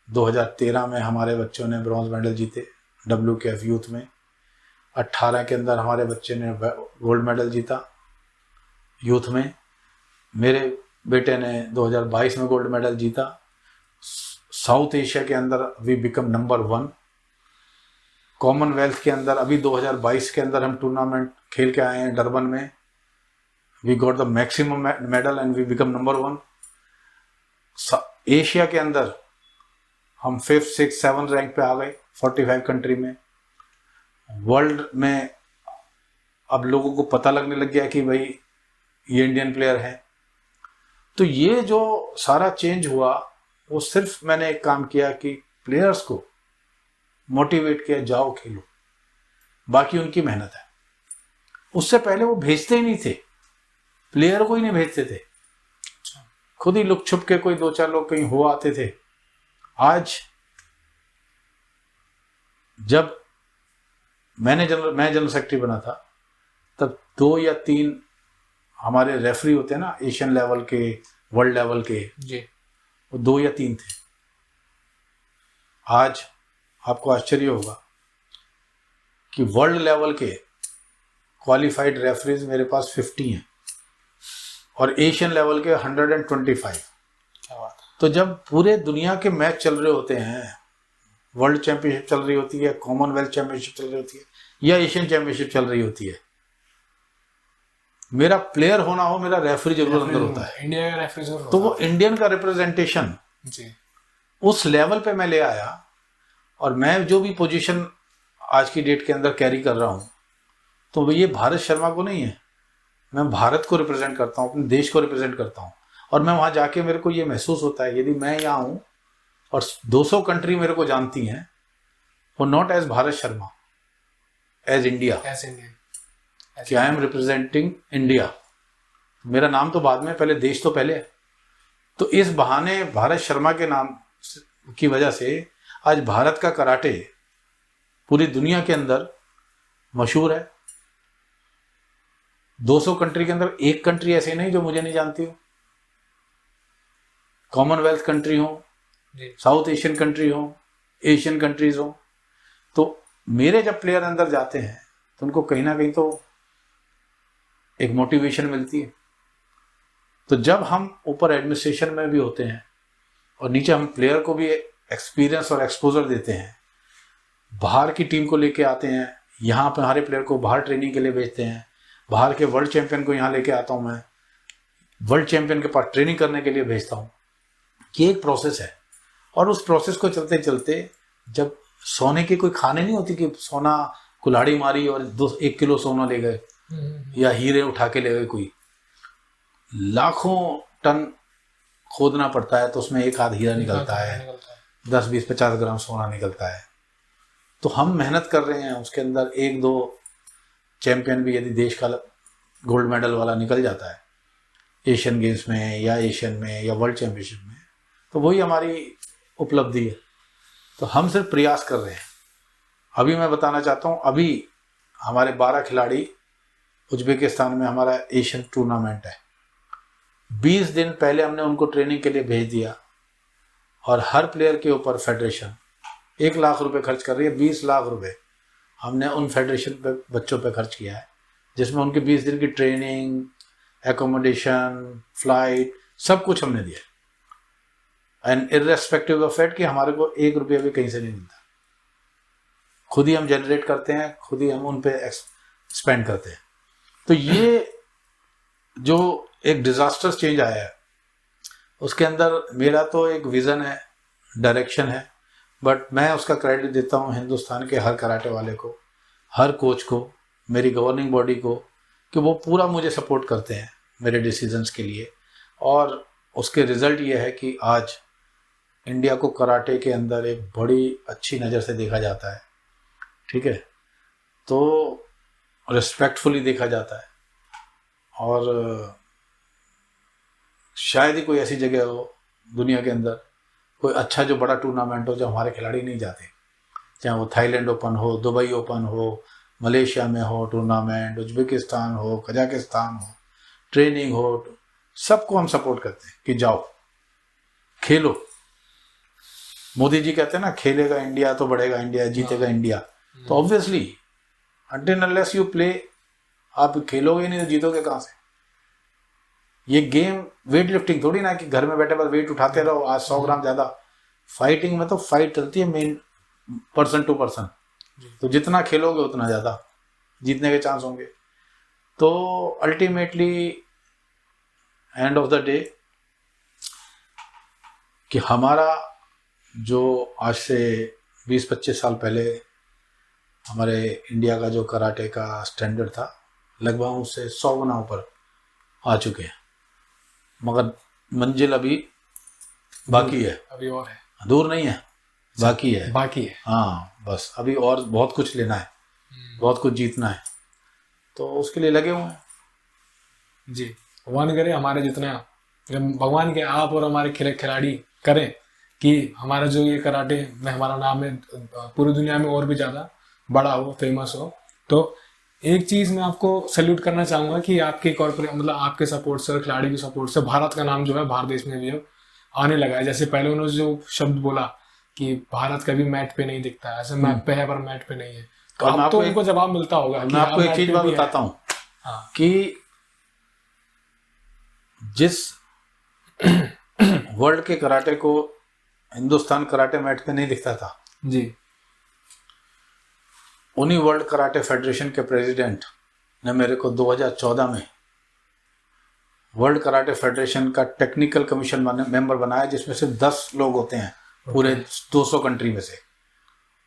2013 में हमारे बच्चों ने ब्रॉन्ज मेडल जीते WKF यूथ में। 18 के अंदर हमारे बच्चे ने गोल्ड मेडल जीता यूथ में। मेरे बेटे ने 2022 में गोल्ड मेडल जीता। साउथ एशिया के अंदर वी बिकम नंबर 1। कॉमनवेल्थ के अंदर अभी 2022 के अंदर हम टूर्नामेंट खेल के आए हैं डरबन में। We got the maximum medal and we become number 1। Asia के अंदर हम 5th, 6th, 7th रैंक पे आ गए 45 कंट्री में। वर्ल्ड में अब लोगों को पता लगने लग गया कि भाई ये इंडियन प्लेयर है। तो ये जो सारा चेंज हुआ वो सिर्फ मैंने एक काम किया कि प्लेयर्स को मोटिवेट किया, जाओ खेलो, बाकी उनकी मेहनत है। उससे पहले वो भेजते ही नहीं थे, प्लेयर को ही नहीं भेजते थे, खुद ही लुक छुप के कोई 2-4 लोग कहीं हो आते थे। आज जब मैं जनरल सेक्रेटरी बना था तब 2 या 3 हमारे रेफरी होते हैं ना एशियन लेवल के, वर्ल्ड लेवल के जी, वो 2 या 3 थे। आज आपको आश्चर्य होगा कि वर्ल्ड लेवल के क्वालिफाइड रेफरीज मेरे पास 50 हैं और एशियन लेवल के 125। क्या बात है। तो जब पूरे दुनिया के मैच चल रहे होते हैं, वर्ल्ड चैंपियनशिप चल रही होती है, कॉमनवेल्थ चैंपियनशिप चल रही होती है या एशियन चैंपियनशिप चल रही होती है, मेरा प्लेयर होना हो, मेरा रेफरी जरूर अंदर होता है। इंडिया का रेफरी जरूर। तो वो इंडियन का रिप्रेजेंटेशन जी उस लेवल पे मैं ले आया। और मैं जो भी पोजीशन आज की डेट के अंदर कैरी कर रहा हूँ तो ये भारत शर्मा को नहीं है, मैं भारत को रिप्रेजेंट करता हूँ, अपने देश को रिप्रेजेंट करता हूँ। और मैं वहाँ जाके मेरे को ये महसूस होता है यदि मैं यहाँ हूँ और 200 कंट्री मेरे को जानती हैं, वो not as Bharat Sharma, as India, कि आई एम रिप्रेजेंटिंग इंडिया। मेरा नाम तो बाद में, पहले देश तो पहले है। तो इस बहाने भारत शर्मा के नाम की वजह से आज भारत का कराटे पूरी दुनिया के अंदर मशहूर है। 200 कंट्री के अंदर एक कंट्री ऐसी नहीं जो मुझे नहीं जानती हो। कॉमनवेल्थ कंट्री हो, साउथ एशियन कंट्री हो, एशियन कंट्रीज हो, तो मेरे जब प्लेयर अंदर जाते हैं तो उनको कहीं ना कहीं तो एक मोटिवेशन मिलती है। तो जब हम ऊपर एडमिनिस्ट्रेशन में भी होते हैं और नीचे हम प्लेयर को भी एक्सपीरियंस और एक्सपोजर देते हैं, बाहर की टीम को लेके आते हैं, यहाँ पे हमारे प्लेयर को बाहर ट्रेनिंग के लिए भेजते हैं, बाहर के वर्ल्ड चैंपियन को यहाँ लेके आता हूँ, मैं वर्ल्ड चैंपियन के पास ट्रेनिंग करने के लिए भेजता हूँ। ये एक प्रोसेस है और उस प्रोसेस को चलते चलते जब सोने की कोई खाने नहीं होती कि सोना कुल्हाड़ी मारी और 1 किलो सोना ले गए या हीरे उठा के ले गए, कोई लाखों टन खोदना पड़ता है तो उसमें एक आध हीरा निकलता है, 10, 20, 50 ग्राम सोना निकलता है। तो हम मेहनत कर रहे हैं, उसके अंदर 1-2 चैंपियन भी यदि देश का गोल्ड मेडल वाला निकल जाता है एशियन गेम्स में या एशियन में या वर्ल्ड चैंपियनशिप में, तो वही हमारी उपलब्धि है। तो हम सिर्फ प्रयास कर रहे हैं। अभी मैं बताना चाहता हूँ, अभी हमारे 12 खिलाड़ी उज्बेकिस्तान में, हमारा एशियन टूर्नामेंट है, 20 दिन पहले हमने उनको ट्रेनिंग के लिए भेज दिया और हर प्लेयर के ऊपर फेडरेशन 1 लाख रुपए खर्च कर रही है। 20 लाख रुपए हमने उन फेडरेशन पे बच्चों पे खर्च किया है, जिसमें उनके 20 दिन की ट्रेनिंग, एकोमोडेशन, फ्लाइट, सब कुछ हमने दिया। एंड इर्रेस्पेक्टिव ऑफ फैक्ट कि हमारे को 1 रुपया भी कहीं से नहीं मिलता, खुद ही हम जनरेट करते हैं, खुद ही हम उन पे स्पेंड करते हैं। तो ये जो एक डिजास्टर चेंज आया है उसके अंदर मेरा तो एक विजन है, डायरेक्शन है, बट मैं उसका क्रेडिट देता हूँ हिंदुस्तान के हर कराटे वाले को, हर कोच को, मेरी गवर्निंग बॉडी को, कि वो पूरा मुझे सपोर्ट करते हैं मेरे डिसीजंस के लिए। और उसके रिजल्ट ये है कि आज इंडिया को कराटे के अंदर एक बड़ी अच्छी नज़र से देखा जाता है, ठीक है, तो रिस्पेक्टफुली देखा जाता है। और शायद ही कोई ऐसी जगह हो दुनिया के अंदर, कोई अच्छा जो बड़ा टूर्नामेंट हो जब हमारे खिलाड़ी नहीं जाते, चाहे वो थाईलैंड ओपन हो, दुबई ओपन हो, मलेशिया में हो टूर्नामेंट, उज्बेकिस्तान हो, कजाकिस्तान हो, ट्रेनिंग हो, सबको हम सपोर्ट करते हैं कि जाओ खेलो। मोदी जी कहते हैं ना, खेलेगा इंडिया तो बढ़ेगा इंडिया, जीतेगा इंडिया। तो obviously until unless you play, आप खेलोगे नहीं तो जीतोगे कहाँ से। ये गेम वेट लिफ्टिंग थोड़ी ना कि घर में बैठे बस वेट उठाते रहो, आज 100 ग्राम ज्यादा। फाइटिंग में तो फाइट चलती है मेन पर्सन टू पर्सन, तो जितना खेलोगे उतना ज्यादा जीतने के चांस होंगे। तो ultimately end of the day कि हमारा जो आज से 20-25 साल पहले हमारे इंडिया का जो कराटे का स्टैंडर्ड था, लगभग उससे 100 गुना ऊपर आ चुके हैं, मगर मंजिल अभी बाकी है, अभी और है, दूर नहीं है, बाकी है, बाकी है। हाँ, बस अभी और बहुत कुछ लेना है, बहुत कुछ जीतना है, तो उसके लिए लगे हुए हैं जी। भगवान करे हमारे जितना, भगवान के आप और हमारे खिलाड़ी करें कि हमारा जो ये कराटे में हमारा नाम है पूरी दुनिया में और भी ज़्यादा बड़ा हो, फेमस हो। तो एक चीज़ मैं आपको सैल्यूट करना चाहूँगा कि आपके कॉर्पोरेट, मतलब आपके सपोर्ट से और खिलाड़ी के सपोर्ट से भारत का नाम जो है भारत देश में भी अब आने लगा है। जैसे पहले उन्होंने जो शब्द बोला कि भारत कभी मैट पे नहीं दिखता, ऐसे मैप पे है पर मैट पे नहीं है, तो अब तो उनको जवाब मिलता होगा। मैं आपको एक चीज बात बताता हूँ कि जिस वर्ल्ड के कराटे को हिंदुस्तान कराटे मैट पे नहीं दिखता था जी, उन्हीं वर्ल्ड कराटे फेडरेशन के प्रेसिडेंट ने मेरे को 2014 में वर्ल्ड कराटे फेडरेशन का टेक्निकल कमीशन मेंबर बनाया, जिसमें से 10 लोग होते हैं पूरे 200 कंट्री में से।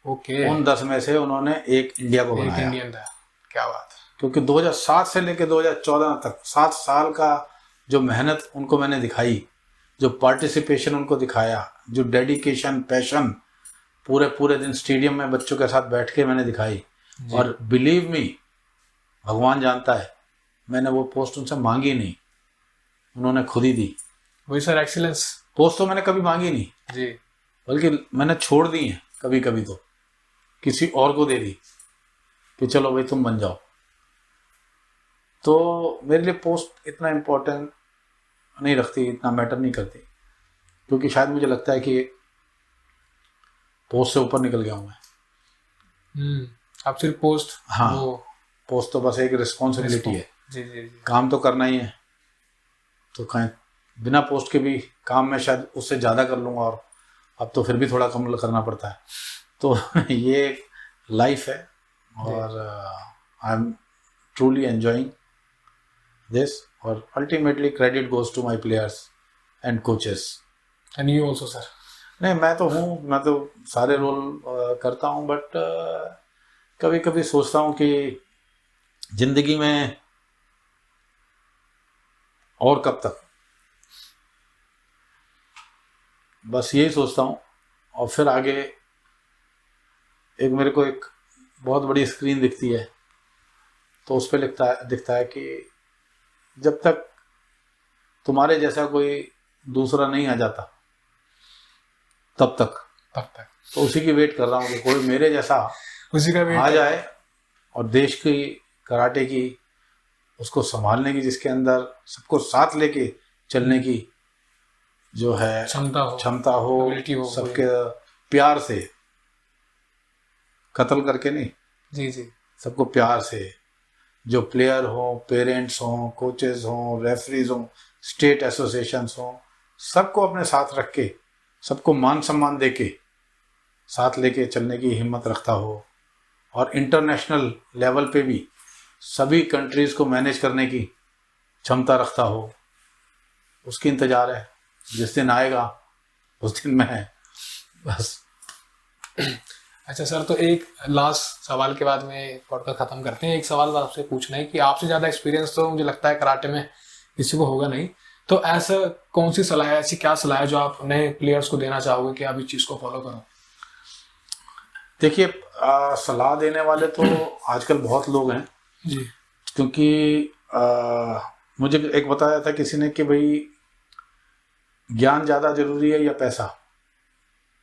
ओके, उन 10 में से उन्होंने एक इंडिया को बनाया। इंडियन था, क्या बात है। क्योंकि 2007 से लेकर 2014 तक 7 साल का जो मेहनत उनको मैंने दिखाई, जो पार्टिसिपेशन उनको दिखाया, जो डेडिकेशन, पैशन, पूरे दिन स्टेडियम में बच्चों के साथ बैठ के मैंने दिखाई। और बिलीव मी, भगवान जानता है, मैंने वो पोस्ट उनसे मांगी नहीं, उन्होंने खुद ही दी। वही सर, एक्सीलेंस। पोस्ट तो मैंने कभी मांगी नहीं जी, बल्कि मैंने छोड़ दी है, कभी कभी तो किसी और को दे दी कि चलो भाई तुम बन जाओ। तो मेरे लिए पोस्ट इतना इम्पोर्टेंट नहीं रखती, इतना मैटर नहीं करती। क्योंकि शायद मुझे लगता है कि पोस्ट से ऊपर निकल गया हूँ मैं। आप सिर्फ पोस्ट, हाँ, वो पोस्ट तो बस एक रिस्पॉन्सिबिलिटी है, जी जी जी, काम तो करना ही है, तो कहीं बिना पोस्ट के भी काम मैं शायद उससे ज़्यादा कर लूँगा, और अब तो फिर भी थोड़ा कम करना पड़ता है। तो ये एक लाइफ है, और I am truly enjoying this, और ultimately credit goes to my players and coaches. And you also sir. नहीं, मैं तो हूँ, मैं तो सारे रोल करता हूँ, बट कभी कभी सोचता हूँ कि जिंदगी में और कब तक, बस यही सोचता हूँ। और फिर आगे एक मेरे को एक बहुत बड़ी स्क्रीन दिखती है, तो उस पर दिखता है कि जब तक तुम्हारे जैसा कोई दूसरा नहीं आ जाता तब तक तो उसी की वेट कर रहा हूँ कि कोई मेरे जैसा उसी का वेट आ जाए, और देश की कराटे की उसको संभालने की, जिसके अंदर सबको साथ लेके चलने की जो है क्षमता हो, सबके प्यार से, कत्ल करके नहीं, जी जी, सबको प्यार से, जो प्लेयर हो, पेरेंट्स हो, कोचेस हो, रेफरीज हो, स्टेट एसोसिएशंस हो, सबको अपने साथ रख के, सबको मान सम्मान दे के साथ लेके चलने की हिम्मत रखता हो, और इंटरनेशनल लेवल पे भी सभी कंट्रीज को मैनेज करने की क्षमता रखता हो, उसकी इंतजार है। जिस दिन आएगा उस दिन मैं बस। अच्छा सर, तो एक लास्ट सवाल के बाद में पॉडकास्ट खत्म करते हैं। एक सवाल आपसे पूछना है कि आपसे ज़्यादा एक्सपीरियंस तो मुझे लगता है कराटे में किसी को होगा नहीं, तो ऐसा कौन सी सलाह है, ऐसी क्या सलाह है जो आप नए प्लेयर्स को देना चाहोगे कि आप इस चीज़ को फॉलो करो? देखिए, सलाह देने वाले तो आजकल बहुत लोग हैं जी, क्योंकि मुझे एक बताया था किसी ने कि भाई ज्ञान ज़्यादा जरूरी है या पैसा,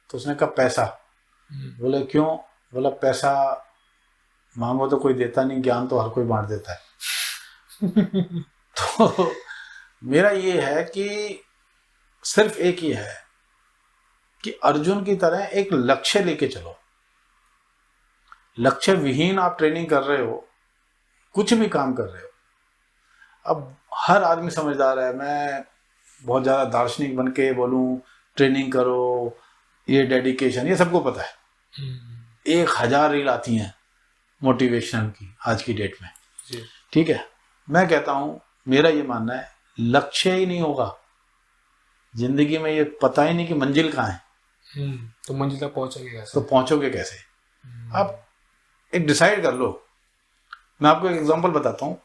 तो उसने कहा पैसा। बोले क्यों? बोला पैसा मांगो तो कोई देता नहीं, ज्ञान तो हर कोई बांट देता है। तो मेरा ये है कि सिर्फ एक ही है कि अर्जुन की तरह एक लक्ष्य लेके चलो। लक्ष्य विहीन आप ट्रेनिंग कर रहे हो, कुछ भी काम कर रहे हो। अब हर आदमी समझदार है, मैं बहुत ज़्यादा दार्शनिक बन के बोलूँ ट्रेनिंग करो, ये डेडिकेशन, ये सबको पता है। 1000 रील आती हैं मोटिवेशन की आज की डेट में, ठीक है। मैं कहता हूँ, मेरा ये मानना है, लक्ष्य ही नहीं होगा जिंदगी में, ये पता ही नहीं कि मंजिल कहाँ है, तो मंजिल तक पहुंचोगे कैसे? तो पहुंचोगे कैसे? आप एक डिसाइड कर लो। मैं आपको एक एग्जांपल बताता हूँ।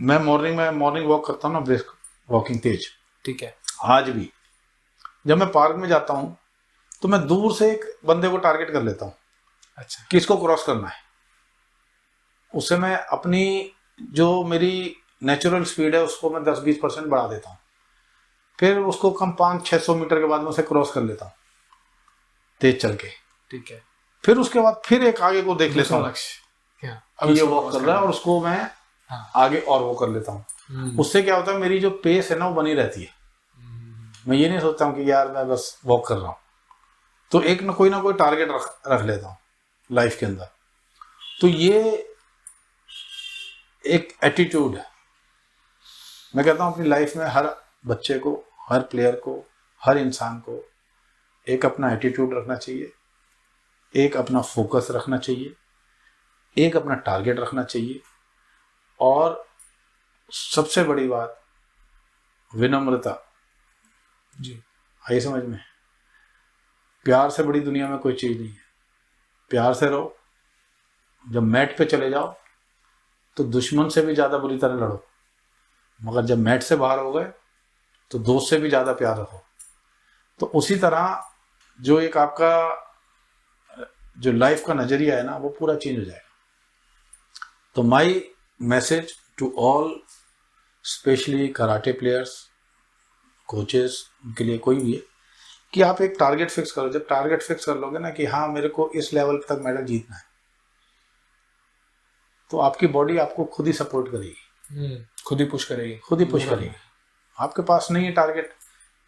मैं मॉर्निंग वॉक करता हूँ ना, ब्रिस्क वॉकिंग, तेज, ठीक है। आज भी जब मैं पार्क में जाता हूँ तो मैं दूर से एक बंदे को टारगेट कर लेता हूँ, अच्छा, किसको क्रॉस करना है। उससे मैं अपनी जो मेरी नेचुरल स्पीड है उसको मैं 10-20% बढ़ा देता हूँ। फिर उसको कम 500-600 मीटर के बाद में उसे क्रॉस कर लेता हूँ तेज चल के, ठीक है। फिर उसके बाद फिर एक आगे को देख लेता हूँ अब ये वॉक कर रहा है, और उसको मैं आगे और वो कर लेता हूँ। उससे क्या होता है, मेरी जो पेस है ना वो बनी रहती है। मैं ये नहीं सोचता हूँ कि यार मैं बस वॉक कर रहा हूँ, तो एक ना कोई टारगेट रख लेता हूँ लाइफ के अंदर। तो ये एक एटीट्यूड है। मैं कहता हूँ अपनी लाइफ में हर बच्चे को, हर प्लेयर को, हर इंसान को एक अपना एटीट्यूड रखना चाहिए, एक अपना फोकस रखना चाहिए, एक अपना टारगेट रखना चाहिए, और सबसे बड़ी बात विनम्रता। जी, आई समझ में? प्यार से बड़ी दुनिया में कोई चीज़ नहीं है। प्यार से रहो। जब मैट पे चले जाओ तो दुश्मन से भी ज़्यादा बुरी तरह लड़ो, मगर जब मैट से बाहर हो गए तो दोस्त से भी ज़्यादा प्यार रखो। तो उसी तरह जो एक आपका जो लाइफ का नज़रिया है ना, वो पूरा चेंज हो जाएगा। तो my message to all, specially karate players, coaches, उनके लिए कोई भी है कि आप एक टारगेट फिक्स करो। जब टारगेट फिक्स कर लोगे ना कि हाँ मेरे को इस लेवल तक मेडल जीतना है, तो आपकी बॉडी आपको खुद ही सपोर्ट करेगी, खुद ही पुश करेगी, खुद ही पुश करेगी। आपके पास नहीं है टारगेट,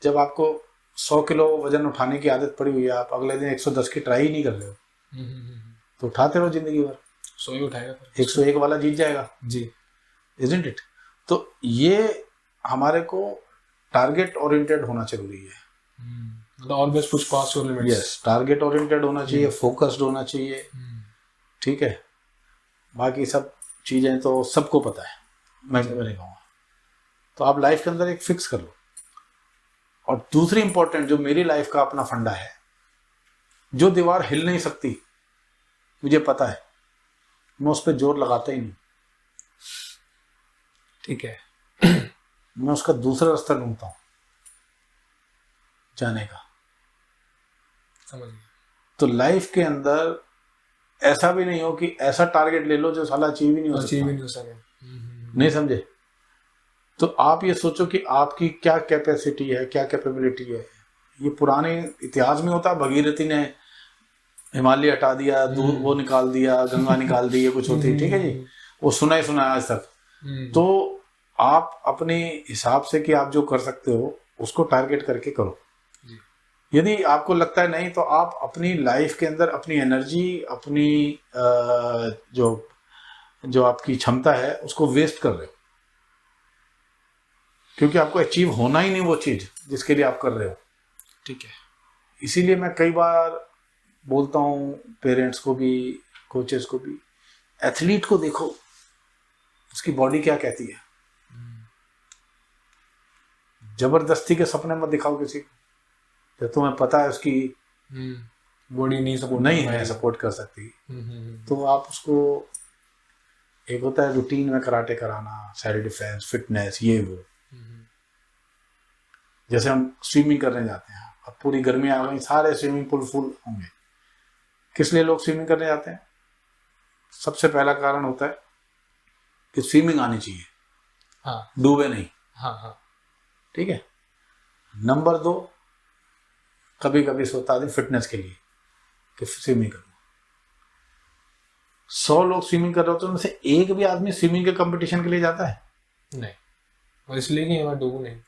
जब आपको 100 किलो वजन उठाने की आदत पड़ी हुई है, आप अगले दिन 110 की ट्राई ही नहीं कर रहे हो, तो उठाते रहो जिंदगी भर, 100 ही उठाएगा, 101 वाला जीत जाएगा जी। Isn't it. तो ये हमारे को टारगेट ओरिएंटेड होना जरूरी है। मतलब always push past your limits. Yes, target oriented होना चाहिए, फोकस्ड होना चाहिए, ठीक है। बाकी सब चीजें तो सबको पता है, मैं नहीं कहूँगा। तो आप लाइफ के अंदर एक फिक्स कर लो। और दूसरी इंपॉर्टेंट जो मेरी लाइफ का अपना फंडा है, जो दीवार हिल नहीं सकती मुझे पता है, मैं उस पर जोर लगाता ही नहीं, ठीक है। मैं उसका दूसरा रास्ता ढूंढता हूं जाने का। समझ गया। तो लाइफ के अंदर ऐसा भी नहीं हो कि ऐसा टारगेट ले लो जो साला अचीव ही नहीं हो अचीव सकता, ही नहीं हो सके। नहीं समझे। तो आप ये सोचो कि आपकी क्या कैपेसिटी है, क्या कैपेबिलिटी है। ये पुराने इतिहास में होता है, भगीरथी ने हिमालय हटा दिया, दूर वो निकाल दिया, गंगा निकाल दी, ये कुछ होती है, ठीक है जी, वो सुना ही सुना है आज तक। तो आप अपने हिसाब से कि आप जो कर सकते हो उसको टारगेट करके करो। यदि आपको लगता है नहीं, तो आप अपनी लाइफ के अंदर अपनी एनर्जी, अपनी जो आपकी क्षमता है उसको वेस्ट कर रहे हो, क्योंकि आपको अचीव होना ही नहीं वो चीज जिसके लिए आप कर रहे हो, ठीक है। इसीलिए मैं कई बार बोलता हूँ पेरेंट्स को भी, कोचेस को भी, एथलीट को देखो उसकी बॉडी क्या कहती है। जबरदस्ती के सपने मत दिखाओ किसी को, जब तुम्हें पता है उसकी बॉडी नहीं सपोर्ट कर सकती। तो आप उसको, एक होता है रूटीन में कराटे कराना, सेल्फ डिफेंस, फिटनेस, ये वो। जैसे हम स्विमिंग करने जाते हैं, अब पूरी गर्मी आ गई, सारे स्विमिंग पूल फुल होंगे। किस लिए लोग स्विमिंग करने जाते हैं? सबसे पहला कारण होता है कि स्विमिंग आनी चाहिए, हाँ, डूबे नहीं, हाँ, ठीक है। नंबर 2, कभी कभी सोचता आदमी फिटनेस के लिए कि स्विमिंग करूँ। 100 लोग स्विमिंग कर रहे होते हैं, उनमें से एक भी आदमी स्विमिंग के कंपटीशन के लिए जाता है? नहीं, और इसलिए कि मैं डूबूं नहीं,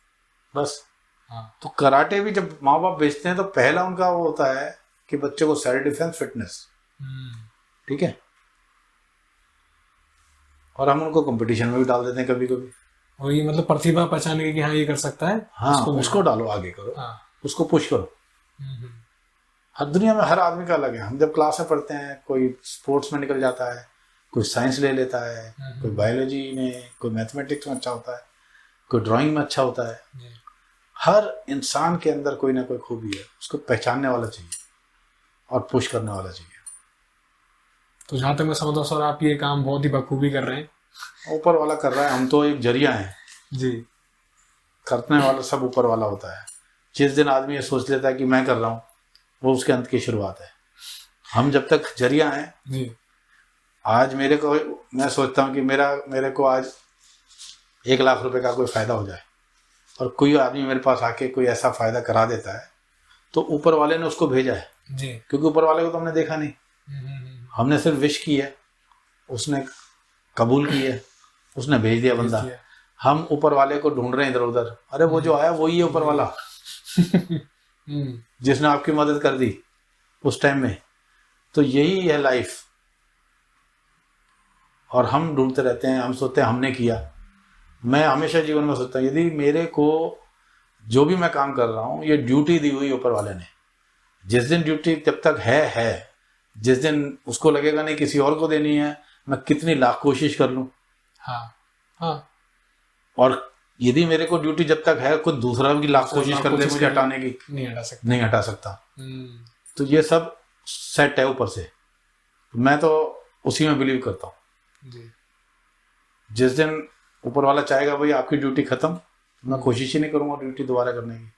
बस। हाँ। तो कराटे भी जब माँ बाप बेचते हैं तो पहला उनका वो होता है कि बच्चे को सेल्फ डिफेंस, फिटनेस, ठीक है। और हम उनको कंपटीशन में भी डाल देते हैं कभी कभी। और ये मतलब प्रतिभा पहचाने की कि हाँ ये कर सकता है, हाँ, उसको डालो, आगे करो, हाँ, उसको पुश करो। हर दुनिया में हर आदमी का अलग है। हम जब क्लास में पढ़ते हैं, कोई स्पोर्ट्स में निकल जाता है, कोई साइंस ले लेता है, कोई बायोलॉजी में, कोई मैथमेटिक्स में अच्छा होता है, कोई ड्राइंग में अच्छा होता है। हर इंसान के अंदर कोई ना कोई खूबी है, उसको पहचानने वाला चाहिए और पुश करने वाला चाहिए। तो जहाँ तक मैं समझता हूँ सर, आप ये काम बहुत ही बखूबी कर रहे हैं। ऊपर वाला कर रहा है, हम तो एक जरिया हैं जी। करने वाला सब ऊपर वाला होता है। जिस दिन आदमी ये सोच लेता है कि मैं कर रहा हूँ, वो उसके अंत की शुरुआत है। हम जब तक जरिया हैं जी। आज मेरे को, मैं सोचता हूँ कि मेरे को आज 1 लाख रुपए का कोई फायदा हो जाए और कोई आदमी मेरे पास आके कोई ऐसा फायदा करा देता है, तो ऊपर वाले ने उसको भेजा है जी। क्योंकि ऊपर वाले को तो हमने देखा नहीं, हमने सिर्फ विश की है, उसने कबूल की है, उसने भेज दिया बंदा। हम ऊपर वाले को ढूंढ रहे हैं इधर उधर। अरे वो जो आया वही है ऊपर वाला जिसने आपकी मदद कर दी उस टाइम में। तो यही है लाइफ। और हम ढूंढते रहते हैं, हम सोचते हैं हमने किया। मैं हमेशा जीवन में सोचता हूँ यदि मेरे को जो भी मैं काम कर रहा हूँ ये ड्यूटी दी हुई ऊपर वाले ने, जिस दिन ड्यूटी जब तक है, जिस दिन उसको लगेगा नहीं किसी और को देनी है, मैं कितनी लाख कोशिश कर लूँ। हाँ, हाँ। और यदि मेरे को ड्यूटी जब तक है, खुद दूसरा भी लाख कोशिश कर ले मुझे हटाने की, नहीं हटा सकता। तो ये सब सेट है ऊपर से। मैं तो उसी में बिलीव करता हूँ। जिस दिन ऊपर वाला चाहेगा भाई आपकी ड्यूटी खत्म, मैं कोशिश ही नहीं करूंगा ड्यूटी दोबारा करने की।